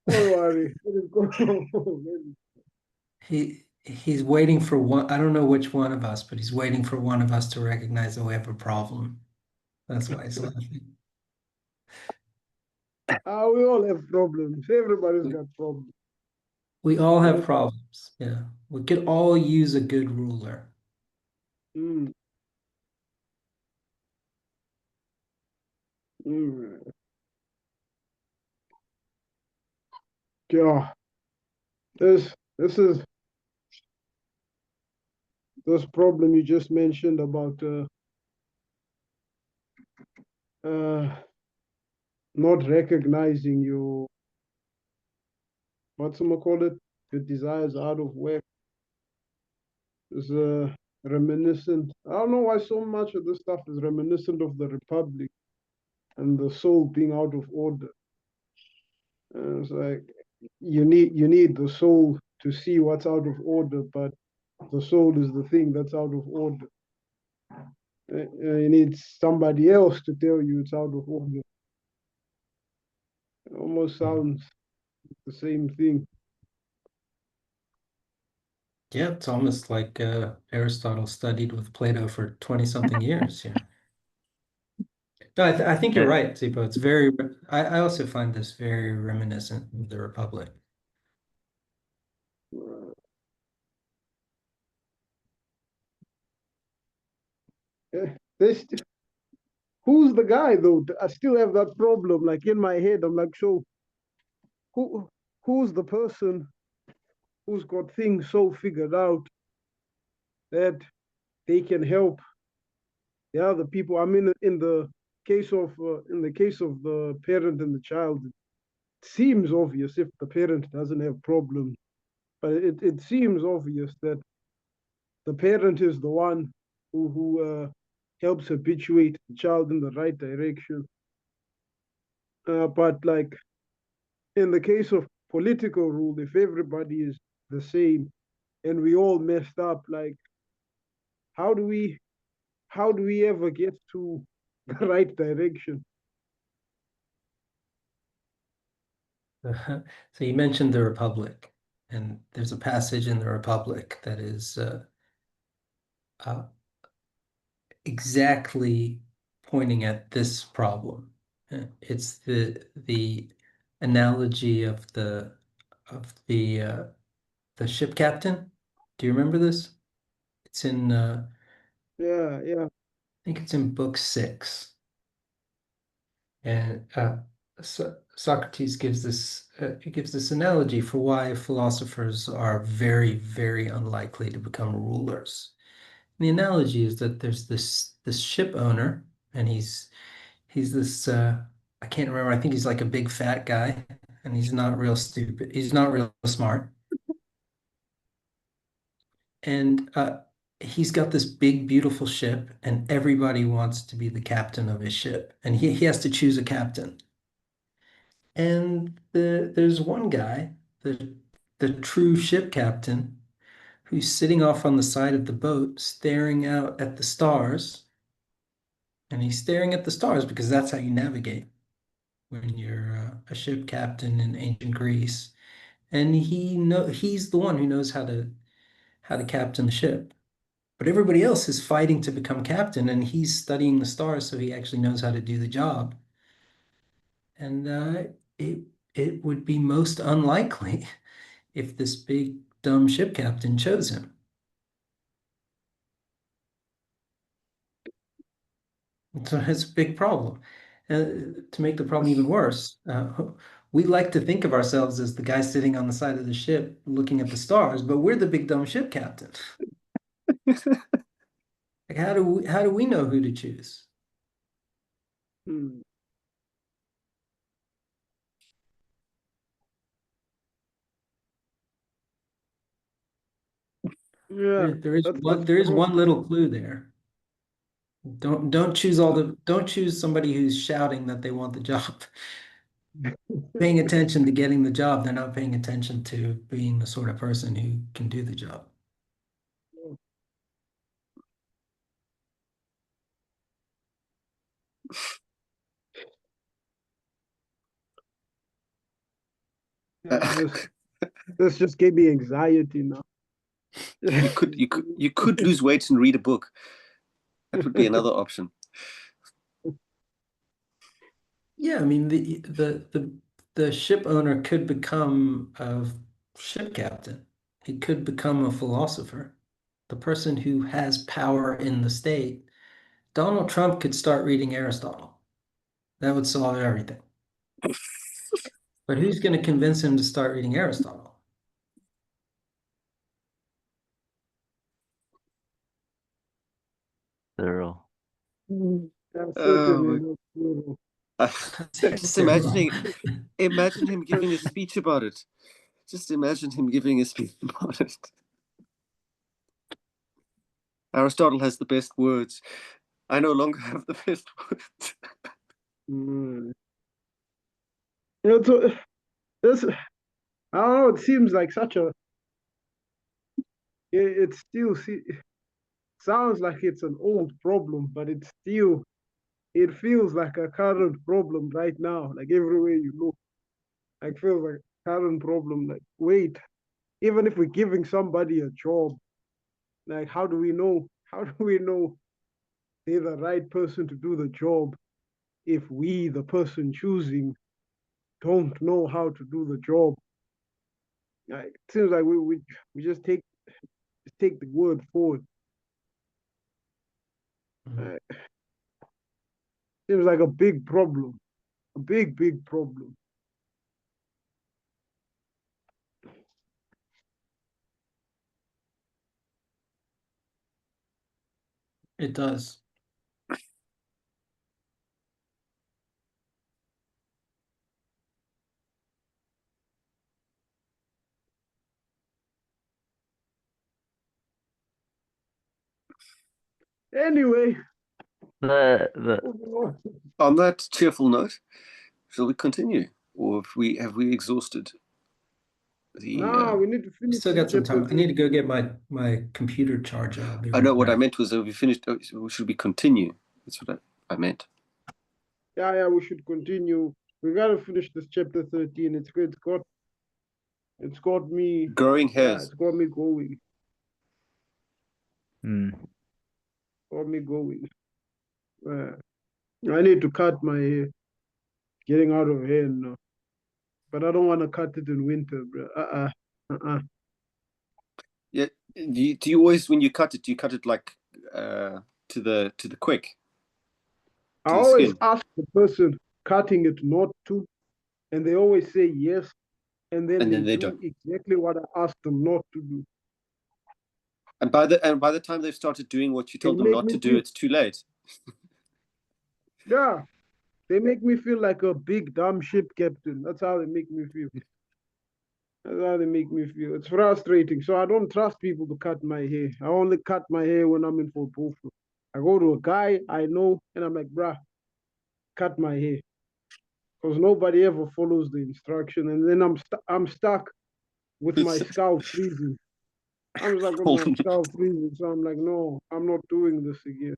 Don't worry. Let it go. He's waiting for one. I don't know which one of us, but he's waiting for one of us to recognize that we have a problem. That's why he's laughing. We all have problems. Everybody's got problems. We all have problems. Yeah, we could all use a good ruler. Mm. Mm. Yeah. This is this problem you just mentioned about not recognizing your, what's call it, your desires out of whack is reminiscent. I don't know why so much of this stuff is reminiscent of the Republic and the soul being out of order. It's like you need the soul to see what's out of order, but the soul is the thing that's out of order. You need somebody else to tell you it's out of order. It almost sounds the same thing. Yeah, it's almost like Aristotle studied with Plato for 20 something years. Yeah. No, I think you're Yeah. right, Sipho. It's very, I also find this very reminiscent of the Republic. This, who's the guy though? I still have that problem. Like in my head, I'm like, so who who's the person who's got things so figured out that they can help the other people? I mean, in the case of the parent and the child, it seems obvious if the parent doesn't have problems, but it seems obvious that the parent is the one who helps habituate the child in the right direction. But like in the case of political rule, if everybody is the same and we all messed up, like how do we how do we ever get to the right direction? So you mentioned the Republic, and there's a passage in the Republic that is uh, exactly pointing at this problem. It's the analogy of the ship captain. Do you remember this? It's in Yeah, yeah, I think it's in book 6. And Socrates gives this analogy for why philosophers are very, very unlikely to become rulers. And the analogy is that there's this ship owner, and he's this I can't remember. I think he's like a big fat guy, and he's not real stupid. He's not real smart, and he's got this big, beautiful ship, and everybody wants to be the captain of his ship, and he has to choose a captain. And there's one guy, the true ship captain, who's sitting off on the side of the boat, staring out at the stars. And he's staring at the stars because that's how you navigate when you're a ship captain in ancient Greece. And he's the one who knows how to captain the ship. But everybody else is fighting to become captain, and he's studying the stars, so he actually knows how to do the job. And it it would be most unlikely if this big dumb ship captain chose him. So it's a big problem. To make the problem even worse, we like to think of ourselves as the guy sitting on the side of the ship looking at the stars, but we're the big dumb ship captain. Like, how do we know who to choose? hmm. Yeah. That's There is pro- one little clue there. Don't choose somebody who's shouting that they want the job. Paying attention to getting the job, they're not paying attention to being the sort of person who can do the job. yeah, this just gave me anxiety now. You could lose weight and read a book. That would be another option. Yeah, I mean the ship owner could become a ship captain. He could become a philosopher. The person who has power in the state. Donald Trump could start reading Aristotle. That would solve everything. But who's going to convince him to start reading Aristotle? Thorough. That's Oh, certainly not true. Just imagine him giving a speech about it. Just imagine him giving a speech about it. Aristotle has the best words. I no longer have the best words. So this, I don't know. It seems like such a. It still sounds like it's an old problem, but it's still. It feels like a current problem right now. Like everywhere you look, like feels like a current problem. Like wait, even if we're giving somebody a job, like how do we know? How do we know they're the right person to do the job if we, the person choosing, don't know how to do the job? Like, it seems like we just take the word forward. Seems like a big problem, a big problem. It does. Anyway, The On that cheerful note, shall we continue, or have we exhausted the? now we need to We finish still this got some chapter. time. I need to go get my computer charger. I'll be I know right what I back. meant was that we finished. Should we continue? That's what I meant. Yeah, we should continue. We gotta finish this chapter 13. It's got me. Growing Yeah, hairs. it's got me going. mm, Got me going. I need to cut my hair. Getting out of hair now. But I don't want to cut it in winter, bro. Yeah. Do you always, when you cut it, do you cut it like to the quick? I To the always skin? ask the person cutting it not to, and they always say yes, and then And they then they do don't. exactly what I asked them not to do. And by the time they've started doing what you They told them make not me to do, feel, it's too late. yeah, they make me feel like a big dumb ship captain. That's how they make me feel. That's how they make me feel. It's frustrating. So I don't trust people to cut my hair. I only cut my hair when I'm in for both. I go to a guy I know, and I'm like, bruh, cut my hair. Because nobody ever follows the instruction, and then I'm stuck with my scalp freezing. I'm stuck with my scalp freezing, so I'm like, no, I'm not doing this again.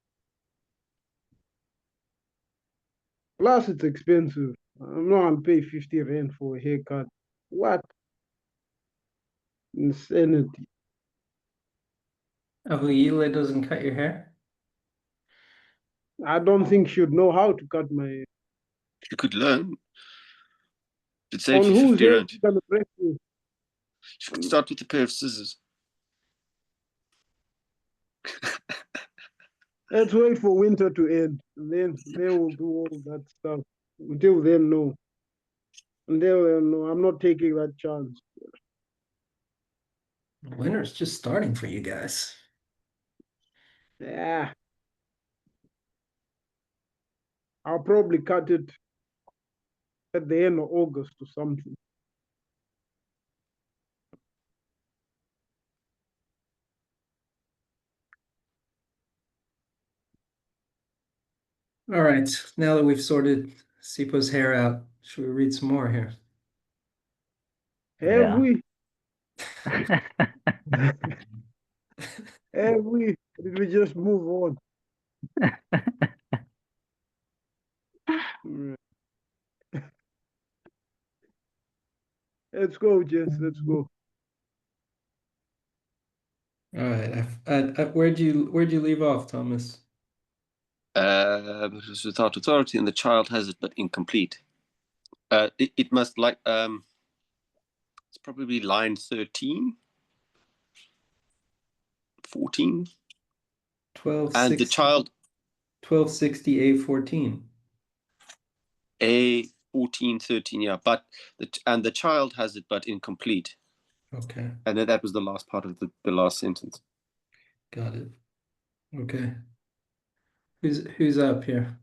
Plus, it's expensive. I'm not gonna pay 50 rand for a haircut. What insanity! Abuela doesn't cut your hair? I don't think she'd know how to cut my hair. You could learn. It'd save On you whose 50 hair rand. she gonna break you? You could start with a pair of scissors. Let's wait for winter to end, and then they will do all that stuff. Until then, no. Until then, no. I'm not taking that chance. Winter's just starting for you guys. Yeah, I'll probably cut it at the end of August or something. All right, now that we've sorted Sipho's hair out, should we read some more here? Have yeah. we? Have we? Did we just move on? Let's go, Jess. Let's go. All right, where'd you leave off, Thomas? But it was without authority, and the child has it, but incomplete. It must it's probably line 13, 14. 1260, And the child 1260 A14. A 14, 13, yeah. But the child has it, but incomplete. Okay, And then that was the last part of the last sentence. got it. Okay. Who's up here?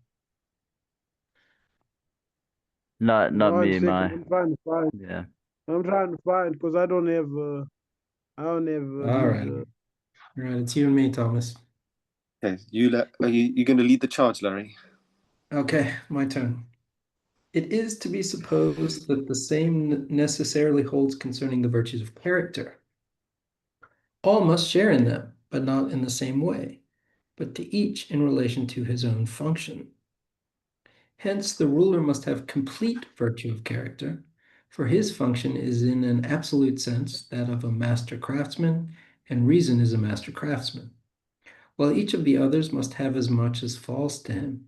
Not One me, second, my I'm trying to find. yeah. I'm trying to find because I don't have. I don't have All these. right. All right, it's you and me, Thomas. Okay, are you going to lead the charge, Larry? Okay, my turn. It is to be supposed that the same necessarily holds concerning the virtues of character. All must share in them, but not in the same way, but to each in relation to his own function. Hence, the ruler must have complete virtue of character, for his function is in an absolute sense that of a master craftsman, and reason is a master craftsman, while each of the others must have as much as falls to him.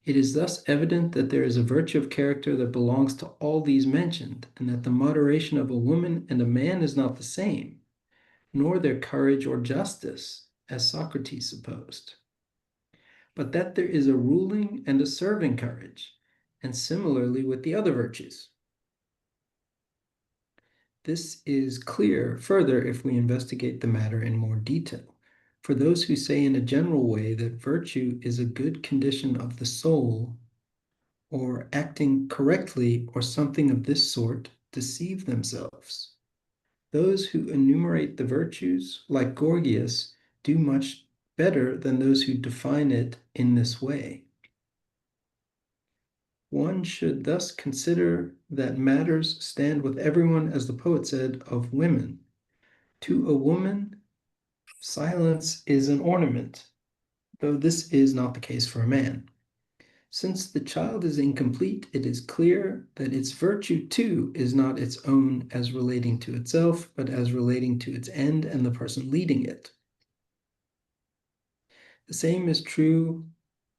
It is thus evident that there is a virtue of character that belongs to all these mentioned, and that the moderation of a woman and a man is not the same, nor their courage or justice, as Socrates supposed, but that there is a ruling and a serving courage, and similarly with the other virtues. This is clear further if we investigate the matter in more detail. For those who say in a general way that virtue is a good condition of the soul, or acting correctly, or something of this sort, deceive themselves. Those who enumerate the virtues, like Gorgias, do much better than those who define it in this way. One should thus consider that matters stand with everyone, as the poet said, of women. To a woman, silence is an ornament, though this is not the case for a man. Since the child is incomplete, it is clear that its virtue too is not its own as relating to itself, but as relating to its end and the person leading it. The same is true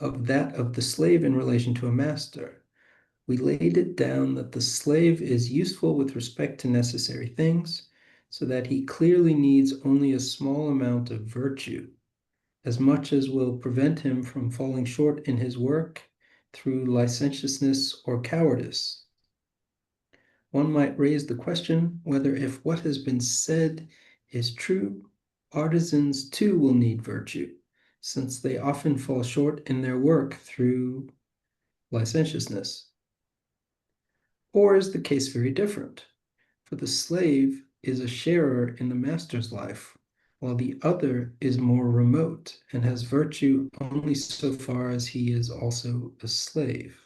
of that of the slave in relation to a master. We laid it down that the slave is useful with respect to necessary things, so that he clearly needs only a small amount of virtue, as much as will prevent him from falling short in his work through licentiousness or cowardice. One might raise the question whether, if what has been said is true, artisans too will need virtue, since they often fall short in their work through licentiousness. Or is the case very different? For the slave is a sharer in the master's life, while the other is more remote and has virtue only so far as he is also a slave.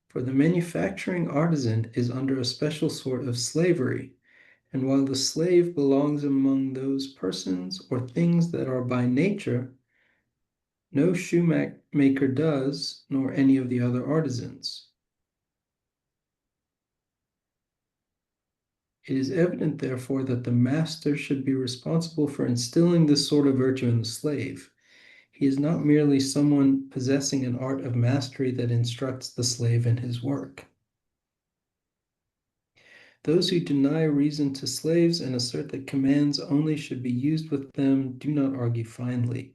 For the manufacturing artisan is under a special sort of slavery, and while the slave belongs among those persons or things that are by nature, no shoemaker does, nor any of the other artisans. It is evident, therefore, that the master should be responsible for instilling this sort of virtue in the slave. He is not merely someone possessing an art of mastery that instructs the slave in his work. Those who deny reason to slaves and assert that commands only should be used with them do not argue finely.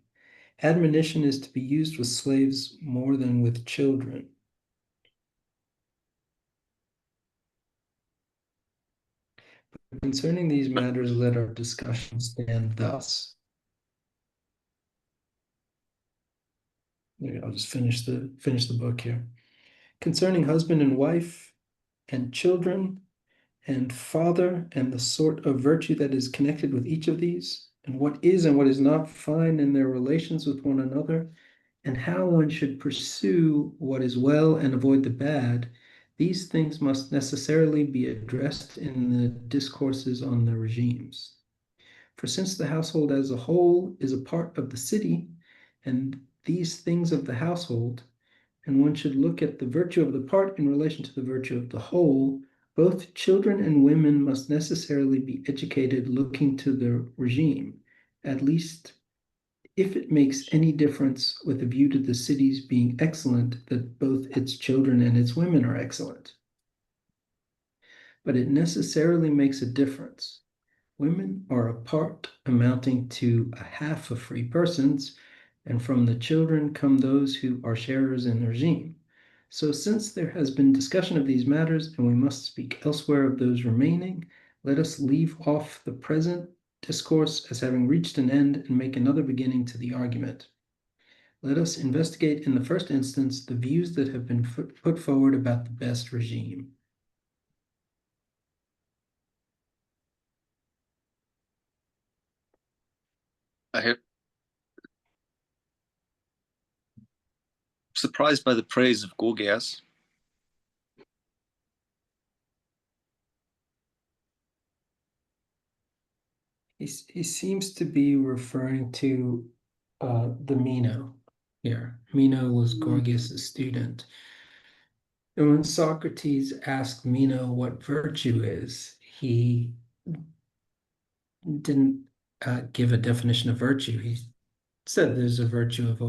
Admonition is to be used with slaves more than with children. But concerning these matters, let our discussion stand thus. I'll just finish the book here. Concerning husband and wife and children and father and the sort of virtue that is connected with each of these, and what is and what is not fine in their relations with one another, and how one should pursue what is well and avoid the bad, these things must necessarily be addressed in the discourses on the regimes. For since the household as a whole is a part of the city, and these things of the household, and one should look at the virtue of the part in relation to the virtue of the whole, both children and women must necessarily be educated looking to the regime, at least if it makes any difference with a view to the city's being excellent, that both its children and its women are excellent. But it necessarily makes a difference. Women are a part amounting to a half of free persons, and from the children come those who are sharers in the regime. So since there has been discussion of these matters, and we must speak elsewhere of those remaining, let us leave off the present discourse as having reached an end and make another beginning to the argument. Let us investigate in the first instance the views that have been put forward about the best regime. I am surprised by the praise of Gorgias. He seems to be referring to the Meno here. Meno was Gorgias' student. And when Socrates asked Meno what virtue is, he didn't give a definition of virtue. He said there's a virtue of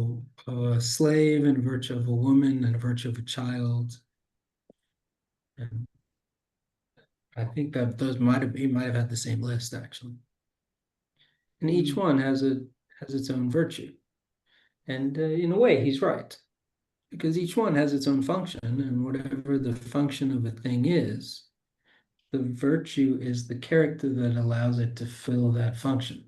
a slave and a virtue of a woman and a virtue of a child. And I think that those he might have had the same list actually. And each one has its own virtue. And in a way, he's right, because each one has its own function, and whatever the function of a thing is, the virtue is the character that allows it to fill that function.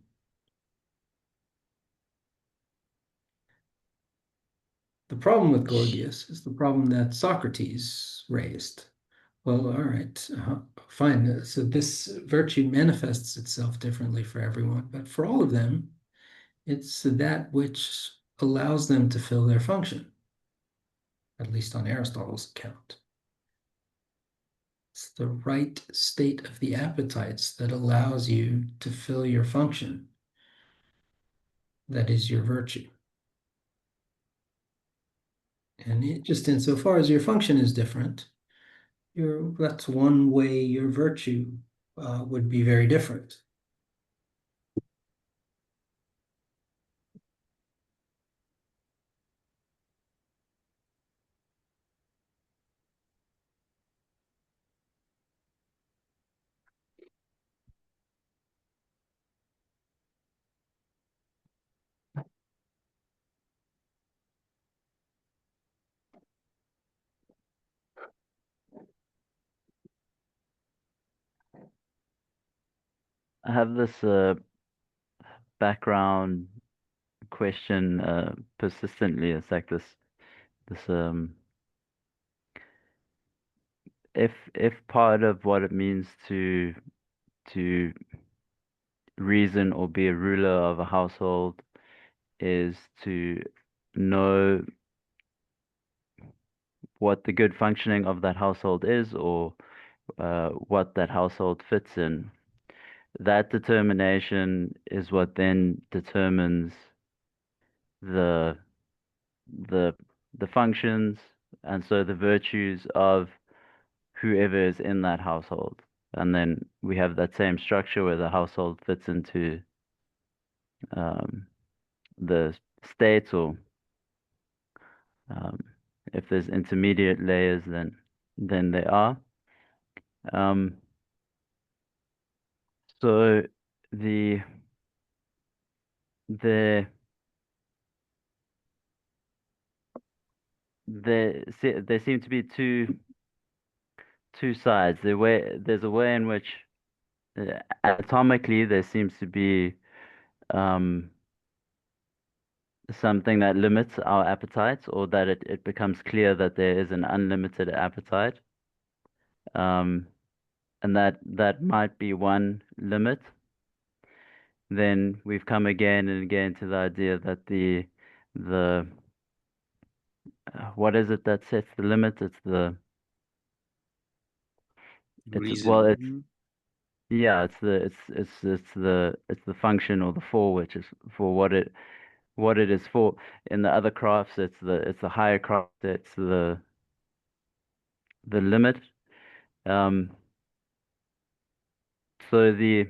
The problem with Gorgias is the problem that Socrates raised. Well, all right, fine. So this virtue manifests itself differently for everyone, but for all of them, it's that which allows them to fill their function, at least on Aristotle's account. It's the right state of the appetites that allows you to fill your function. That is your virtue. And just insofar as your function is different, that's one way your virtue would be very different. I have this background question persistently. It's like this if part of what it means to reason or be a ruler of a household is to know what the good functioning of that household is, or what that household fits in, that determination is what then determines the the the functions, and so the virtues of whoever is in that household. And then we have that same structure where the household fits into the state, or if there's intermediate layers, then they are. So the the there seem to be two sides. There's a way in which anatomically there seems to be something that limits our appetites, or that it becomes clear that there is an unlimited appetite. And that might be one limit. Then we've come again and again to the idea that the what is it that sets the limit? It's well, it's Reason. yeah, it's the function or the for, which is for what it is for. In the other crafts, it's the higher craft, it's the limit. Um, so the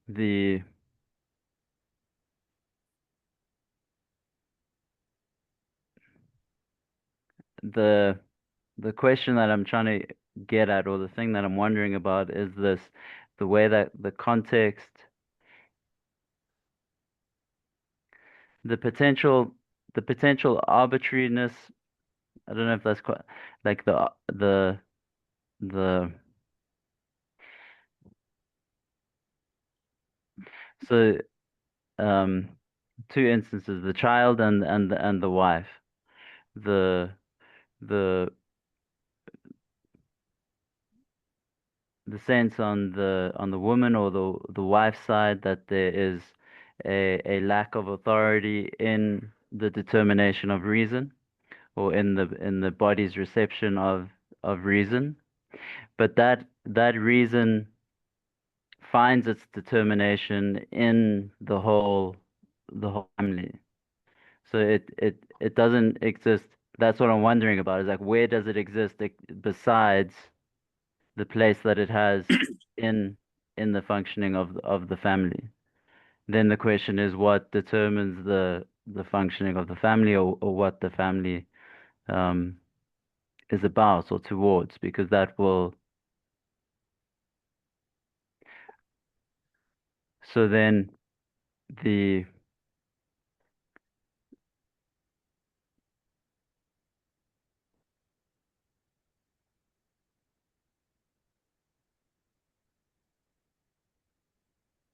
the the question that I'm trying to get at, or the thing that I'm wondering about, is the way that the context, the potential arbitrariness. I don't know if that's quite like the so two instances: the child and the wife. The the the sense on the woman or the wife's side that there is a lack of authority in the determination of reason, or in the body's reception of reason, but that reason finds its determination in the whole family. So it doesn't exist. That's what I'm wondering about, is like, where does it exist, like, besides the place that it has in in the functioning of the family. Then the question is, what determines the functioning of the family, or what the family um, is about or towards, because that will. So then the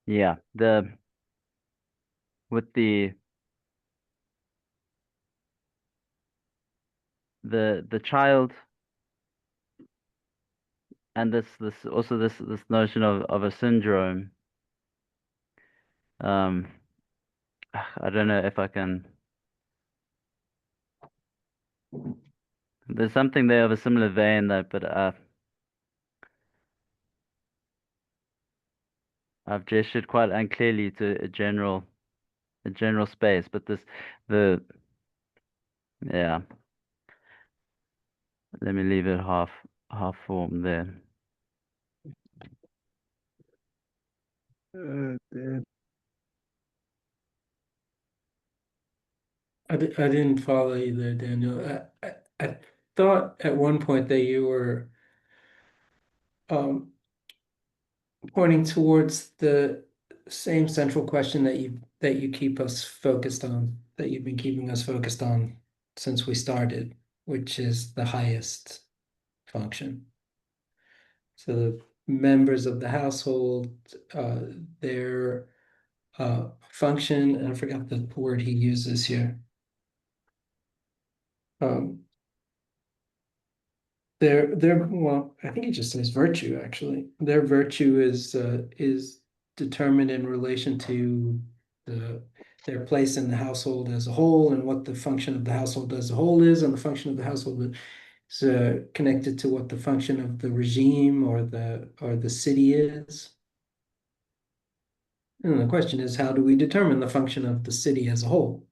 yeah, with the child, and this notion of a syndrome. um I don't know if I can. There's something there of a similar vein, though, but I've gestured quite unclearly to a general space. But the yeah, let me leave it half formed there. Damn. I didn't follow you there, Daniel. I thought at one point that you were um, pointing towards the same central question that you keep us focused on, that you've been keeping us focused on since we started, which is the highest function. So the members of the household, their function, and I forgot the word he uses here. Um, well, I think he just says virtue, actually. Their virtue is determined in relation to their place in the household as a whole, and what the function of the household as a whole is, and the function of the household is connected to what the function of the regime or the city is. And the question is, how do we determine the function of the city as a whole?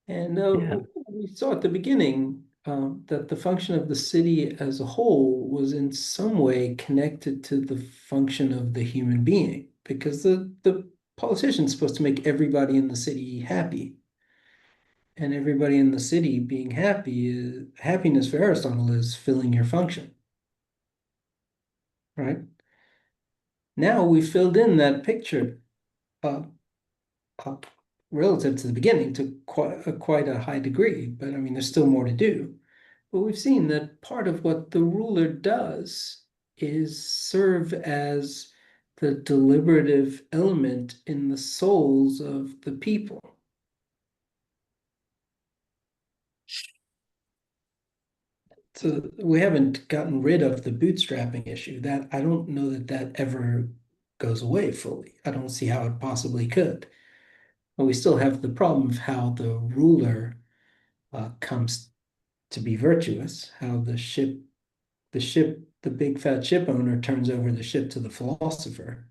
And Yeah, we saw at the beginning that the function of the city as a whole was in some way connected to the function of the human being, because the politician is supposed to make everybody in the city happy. And everybody in the city being happy, happiness for Aristotle is filling your function, right? Now we filled in that picture uh, uh, relative to the beginning to quite a high degree, but I mean, there's still more to do. But we've seen that part of what the ruler does is serve as the deliberative element in the souls of the people. So we haven't gotten rid of the bootstrapping issue. That I don't know that ever goes away fully. I don't see how it possibly could. But we still have the problem of how the ruler comes to be virtuous, how the big fat ship owner turns over the ship to the philosopher.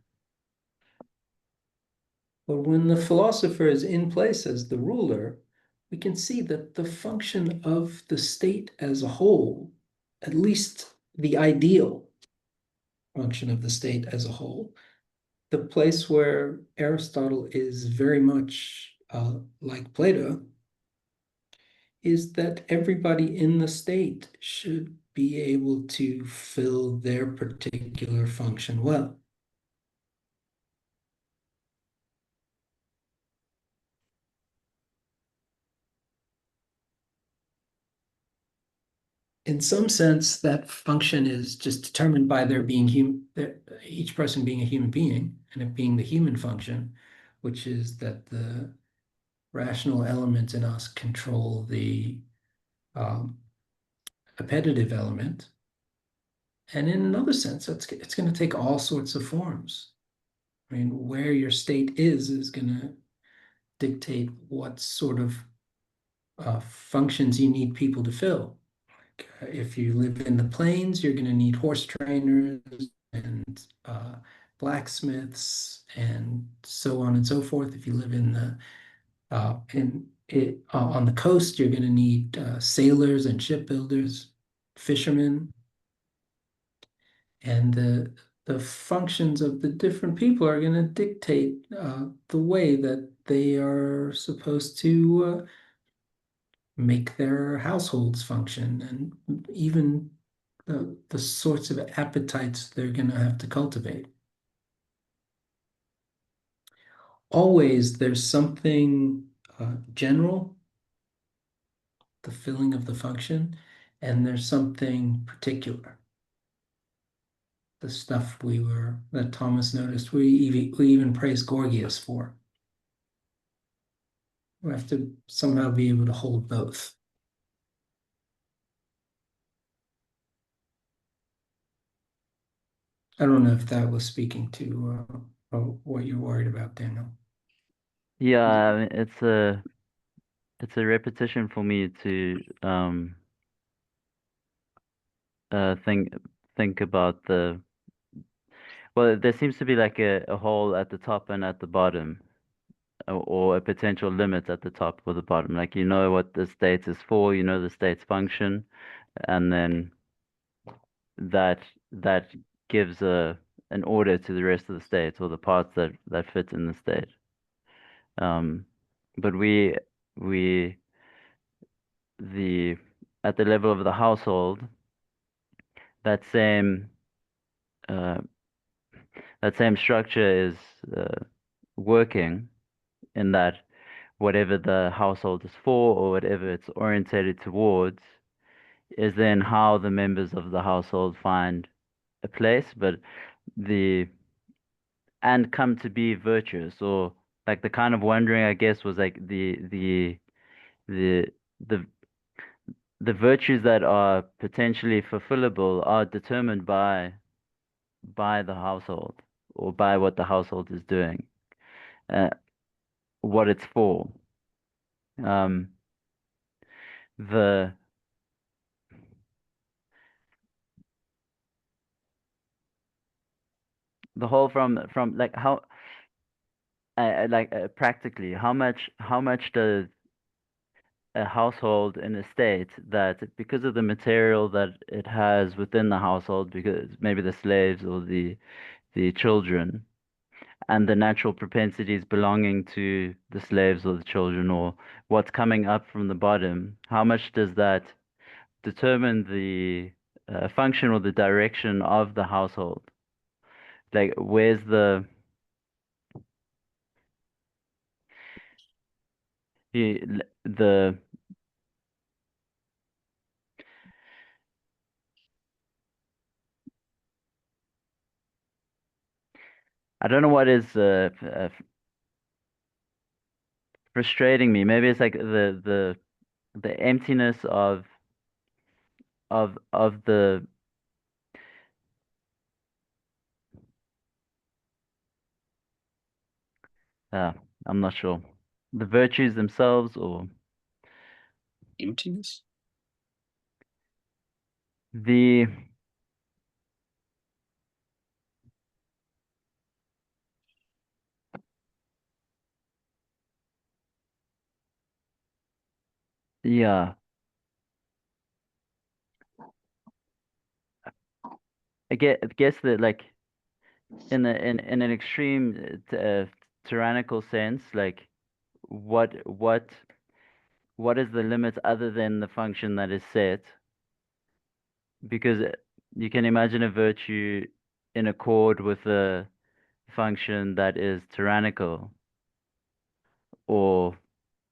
But when the philosopher is in place as the ruler, we can see that the function of the state as a whole, at least the ideal function of the state as a whole, the place where Aristotle is very much like Plato, is that everybody in the state should be able to fill their particular function well. in some sense, that function is just determined by their being each person being a human being, and it being the human function, which is that the rational element in us control the um, appetitive element. And in another sense, it's going to take all sorts of forms. I mean, where your state is going to dictate what sort of functions you need people to fill. If you live in the plains, you're going to need horse trainers and blacksmiths and so on and so forth. If you live on the coast, you're going to need sailors and shipbuilders, fishermen, and the functions of the different people are going to dictate the way that they are supposed to make their households function, and even the sorts of appetites they're going to have to cultivate. Always there's something general, the filling of the function, and there's something particular. The stuff that Thomas noticed, we even praise Gorgias for. We have to somehow be able to hold both. I don't know if that was speaking to what you're worried about, Daniel. Yeah, I mean, it's a repetition for me to think about well, there seems to be like a hole at the top and at the bottom, or a potential limit at the top or the bottom. Like, you know what the state is for, you know the state's function, and then that gives an order to the rest of the state, or the parts that fit in the state. But we the at the level of the household, that same uh, that same structure is working, in that whatever the household is for, or whatever it's orientated towards, is then how the members of the household find a place, and come to be virtuous, or like the kind of wondering, I guess, was like the the the virtues that are potentially fulfillable are determined by the household, or by what the household is doing, uh, what it's for. Um, the the whole from like how like practically, how much does a household in a state, that because of the material that it has within the household, because maybe the slaves or the children, and the natural propensities belonging to the slaves or the children, or what's coming up from the bottom, how much does that determine the function or the direction of the household? Like, where's the I don't know what is frustrating me. Maybe it's like the emptiness of the uh, I'm not sure. The virtues themselves, or Emptiness? the yeah. I guess that, like, in an extreme tyrannical sense, like, what what what is the limit other than the function that is set? Because you can imagine a virtue in accord with a function that is tyrannical or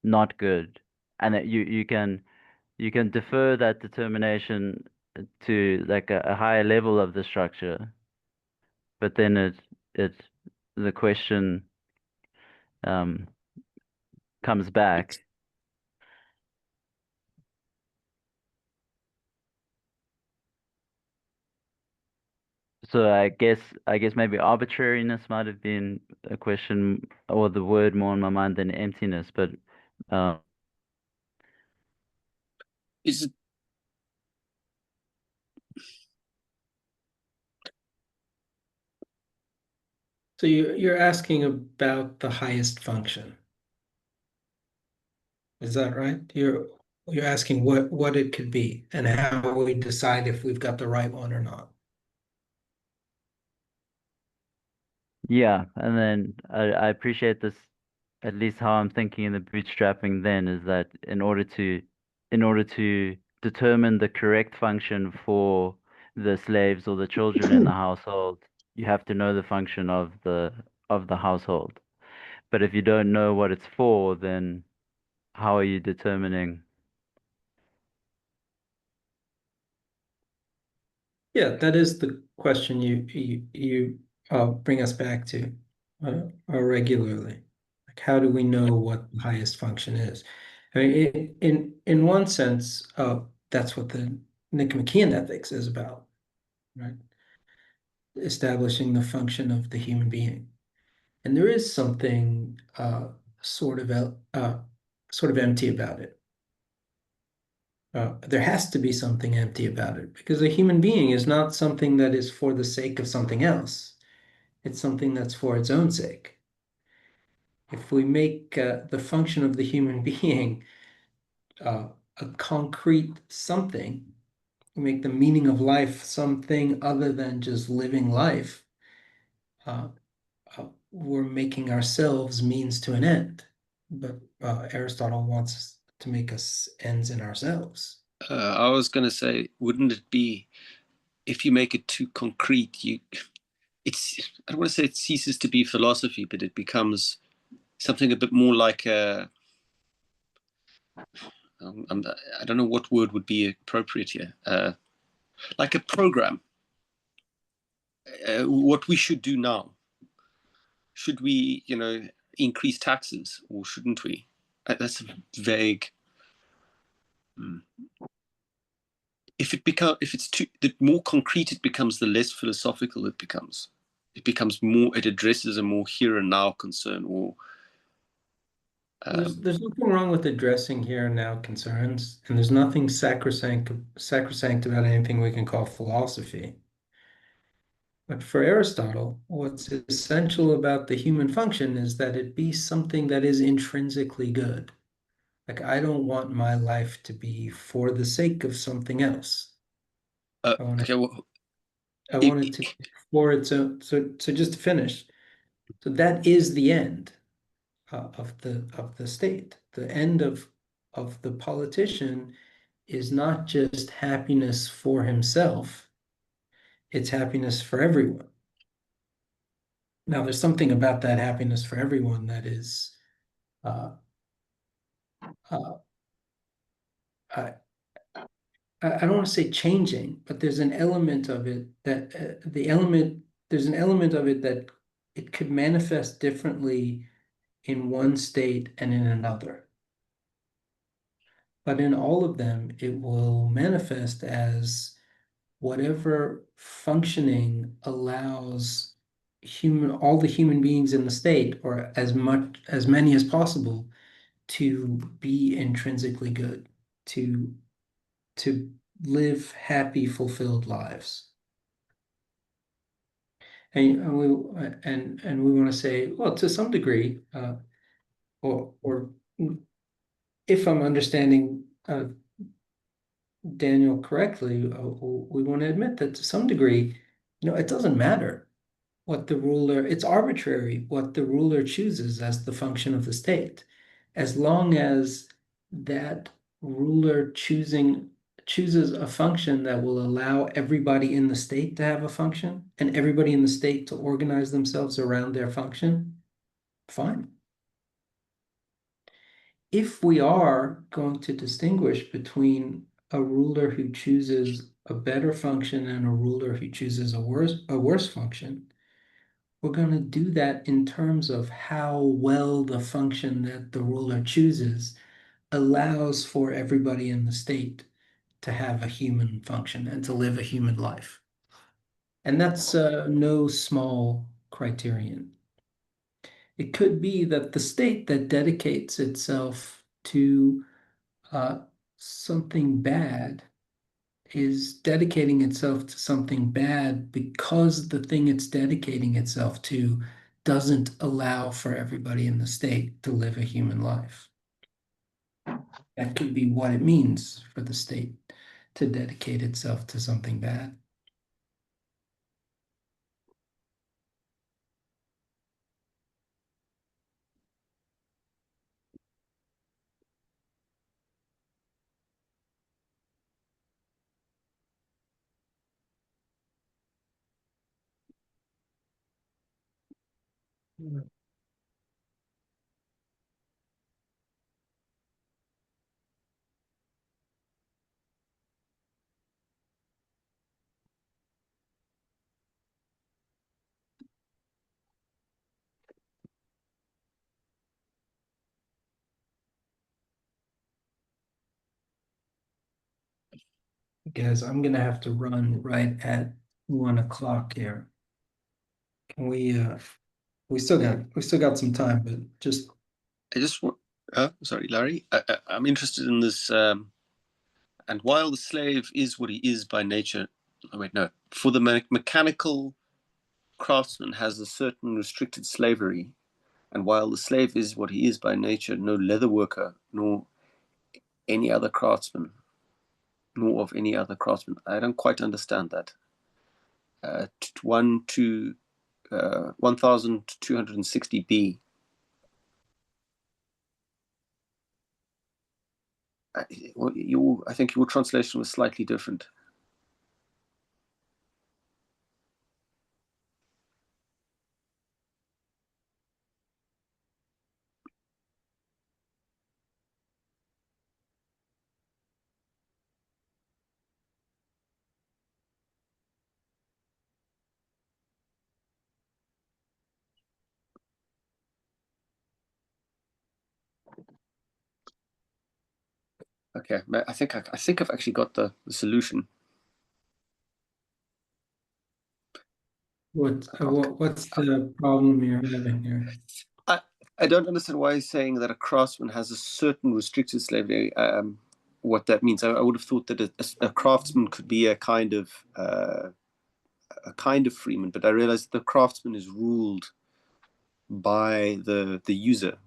not good, and that you can you can defer that determination to like a higher level of the structure, but then it the question um, comes back. So I guess maybe arbitrariness might have been a question or the word more in my mind than emptiness, but um, Is it So you're asking about the highest function. Is that right? You're asking what it could be and how we decide if we've got the right one or not. yeah, and then I appreciate this, at least how I'm thinking in the bootstrapping then is that in order to determine the correct function for the slaves or the children in the household, you have to know the function of the household. But if you don't know what it's for, then how are you determining? Yeah, that is the question you bring us back to regularly. Like, how do we know what the highest function is? I mean, in one sense, that's what the Nicomachean ethics is about, right? Establishing the function of the human being. And there is something sort of sort of empty about it. There has to be something empty about it because a human being is not something that is for the sake of something else. It's something that's for its own sake. If we make the function of the human being uh, a concrete something, we make the meaning of life something other than just living life, uh, we're making ourselves means to an end. But Aristotle wants us to make us ends in ourselves. I was going to say, wouldn't it be if you make it too concrete, I don't want to say it ceases to be philosophy, but it becomes something a bit more like I don't know what word would be appropriate here. Like a program. What we should do now. Should we, increase taxes or shouldn't we? That's vague. If it's too, the more concrete it becomes, the less philosophical it becomes. It becomes more. It addresses a more here and now concern, or There's nothing wrong with addressing here and now concerns, and there's nothing sacrosanct about anything we can call philosophy. But for Aristotle, what's essential about the human function is that it be something that is intrinsically good. Like, I don't want my life to be for the sake of something else. I want it, okay. Well, I want it to be for its own. So just to finish, so that is the end of the state. The end of the politician is not just happiness for himself, it's happiness for everyone. Now, there's something about that happiness for everyone that is, uh, uh, I, I don't want to say changing, but there's an element of it that there's an element of it that it could manifest differently in one state and in another. But in all of them, it will manifest as whatever functioning allows all the human beings in the state, or as many as possible, to be intrinsically good, to to live happy, fulfilled lives. And we want to say, well, to some degree, or if I'm understanding Daniel correctly, we want to admit that to some degree, it doesn't matter what the ruler, it's arbitrary what the ruler chooses as the function of the state, as long as that ruler chooses a function that will allow everybody in the state to have a function and everybody in the state to organize themselves around their function, fine. if we are going to distinguish between a ruler who chooses a better function and a ruler who chooses a worse function, we're going to do that in terms of how well the function that the ruler chooses allows for everybody in the state to have a human function and to live a human life. And that's no small criterion. It could be that the state that dedicates itself to something bad is dedicating itself to something bad because the thing it's dedicating itself to doesn't allow for everybody in the state to live a human life. That could be what it means for the state to dedicate itself to something bad. Guys, I'm gonna have to run right at 1 o'clock here. Can we still got some time, but just I just want, sorry, Larry. I'm interested in this. And while the slave is what he is by nature, oh wait, no, for the mechanical craftsman has a certain restricted slavery, and while the slave is what he is by nature, no leather worker nor any other craftsman, nor of any other craftsman. I don't quite understand that. 1260b. I think your translation was slightly different. Okay, I think I've actually got the solution. what's the problem you're having here? I don't understand why he's saying that a craftsman has a certain restricted slavery. What that means, I would have thought that a craftsman could be a kind of freeman, but I realized the craftsman is ruled by the user.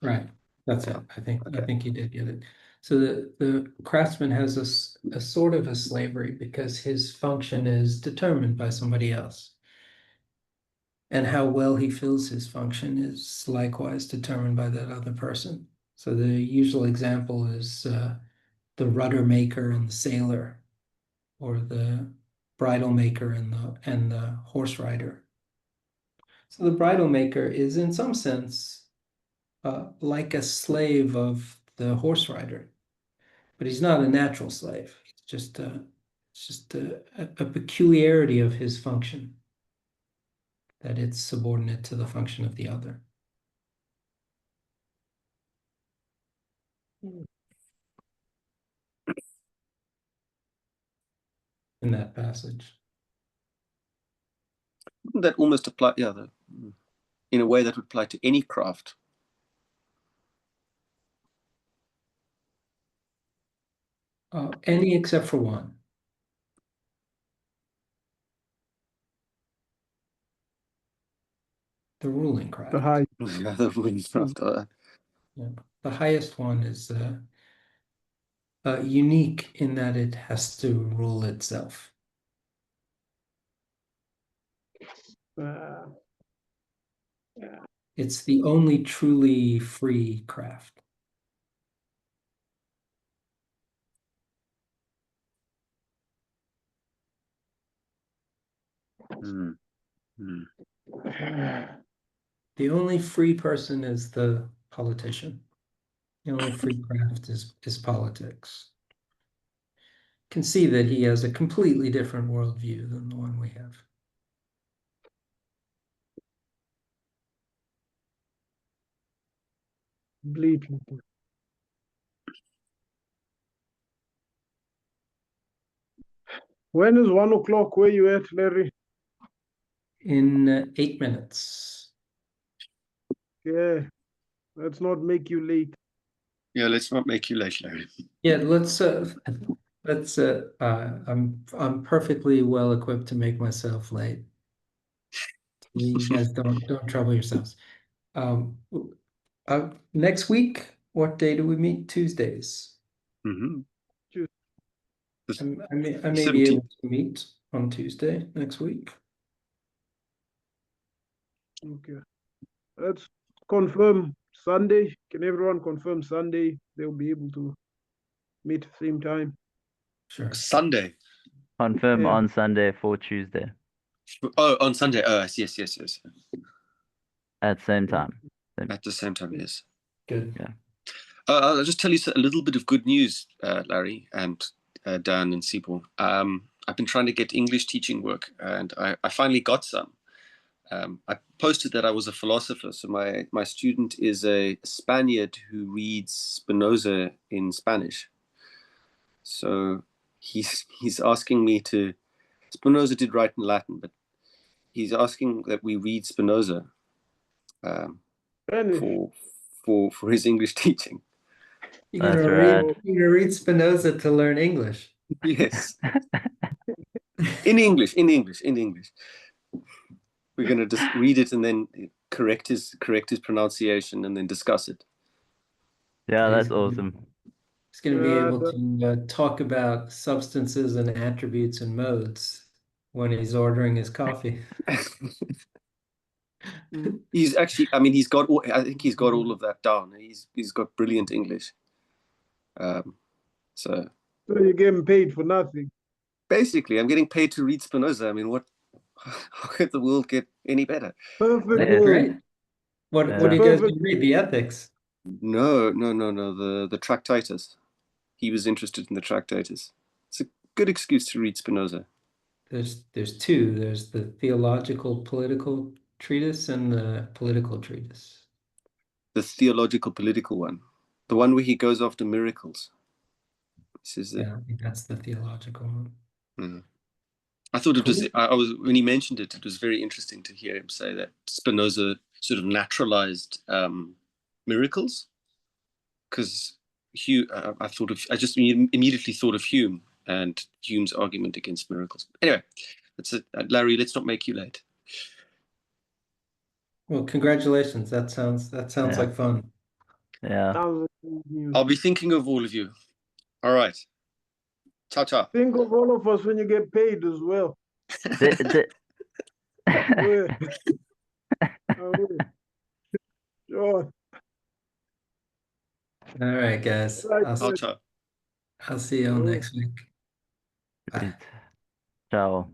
Right, that's it. I think you did get it. So the craftsman has a sort of a slavery because his function is determined by somebody else. And how well he fills his function is likewise determined by that other person. So the usual example is the rudder maker and the sailor, or the bridle maker and the horse rider. So the bridle maker is in some sense like a slave of the horse rider, but he's not a natural slave. It's just a peculiarity of his function, that it's subordinate to the function of the other. In that passage. That almost apply, in a way that would apply to any craft. Any except for one. The ruling craft. The high. The ruling craft. Yeah. The highest one is unique in that it has to rule itself. Yeah. It's the only truly free craft. Hmm. Hmm. The only free person is the politician. free craft is politics. Can see that he has a completely different worldview than the one we have. Completely. When is 1 o'clock? Where you at, Larry? In 8 minutes. Yeah, let's not make you late. Yeah, let's not make you late, Larry. Yeah, let's I'm perfectly well equipped to make myself late. You guys don't trouble yourselves. Next week, what day do we meet? Tuesdays. Mm-hmm. I may be able to meet on Tuesday next week. Okay. Let's confirm Sunday. Can everyone confirm Sunday? They'll be able to meet at the same time. Sure. Sunday. Confirm Yeah. on Sunday for Tuesday Oh, on Sunday. Oh, yes. at same time. At the same time, yes. Good. Yeah. I'll just tell you a little bit of good news, Larry and Dan and Sipho. I've been trying to get English teaching work, and I finally got some. I posted that I was a philosopher, so my student is a Spaniard who reads Spinoza in Spanish. So he's asking me to. Spinoza did write in Latin, but he's asking that we read Spinoza Spanish. for his English teaching. You're That's gonna rad. read Spinoza to learn English. Yes. In English. We're gonna just read it and then correct his pronunciation and then discuss it. Yeah, that's awesome. He's going to be able to talk about substances and attributes and modes when he's ordering his coffee. He's actually, I mean, I think he's got all of that down. He's got brilliant English. So you're getting paid for nothing. basically, I'm getting paid to read Spinoza. I mean, how could the world get any better? Perfect. That's great. What do you guys read? The ethics? No. The Tractatus. He was interested in the Tractatus. It's a good excuse to read Spinoza. There's two. There's the theological political treatise and the political treatise. The theological political one. The one where he goes after miracles. Yeah, I think that's the theological one. Mm. I thought it was. When he mentioned it, it was very interesting to hear him say that Spinoza sort of naturalized miracles, because I just immediately thought of Hume and Hume's argument against miracles. Anyway, that's it. Larry, let's not make you late. Well, congratulations. That sounds like fun. Yeah. I'll be thinking of all of you. All right. Ciao, ciao. Think of all of us when you get paid as well. Sure. All right, guys. I'll see you all next week. Bye. Ciao.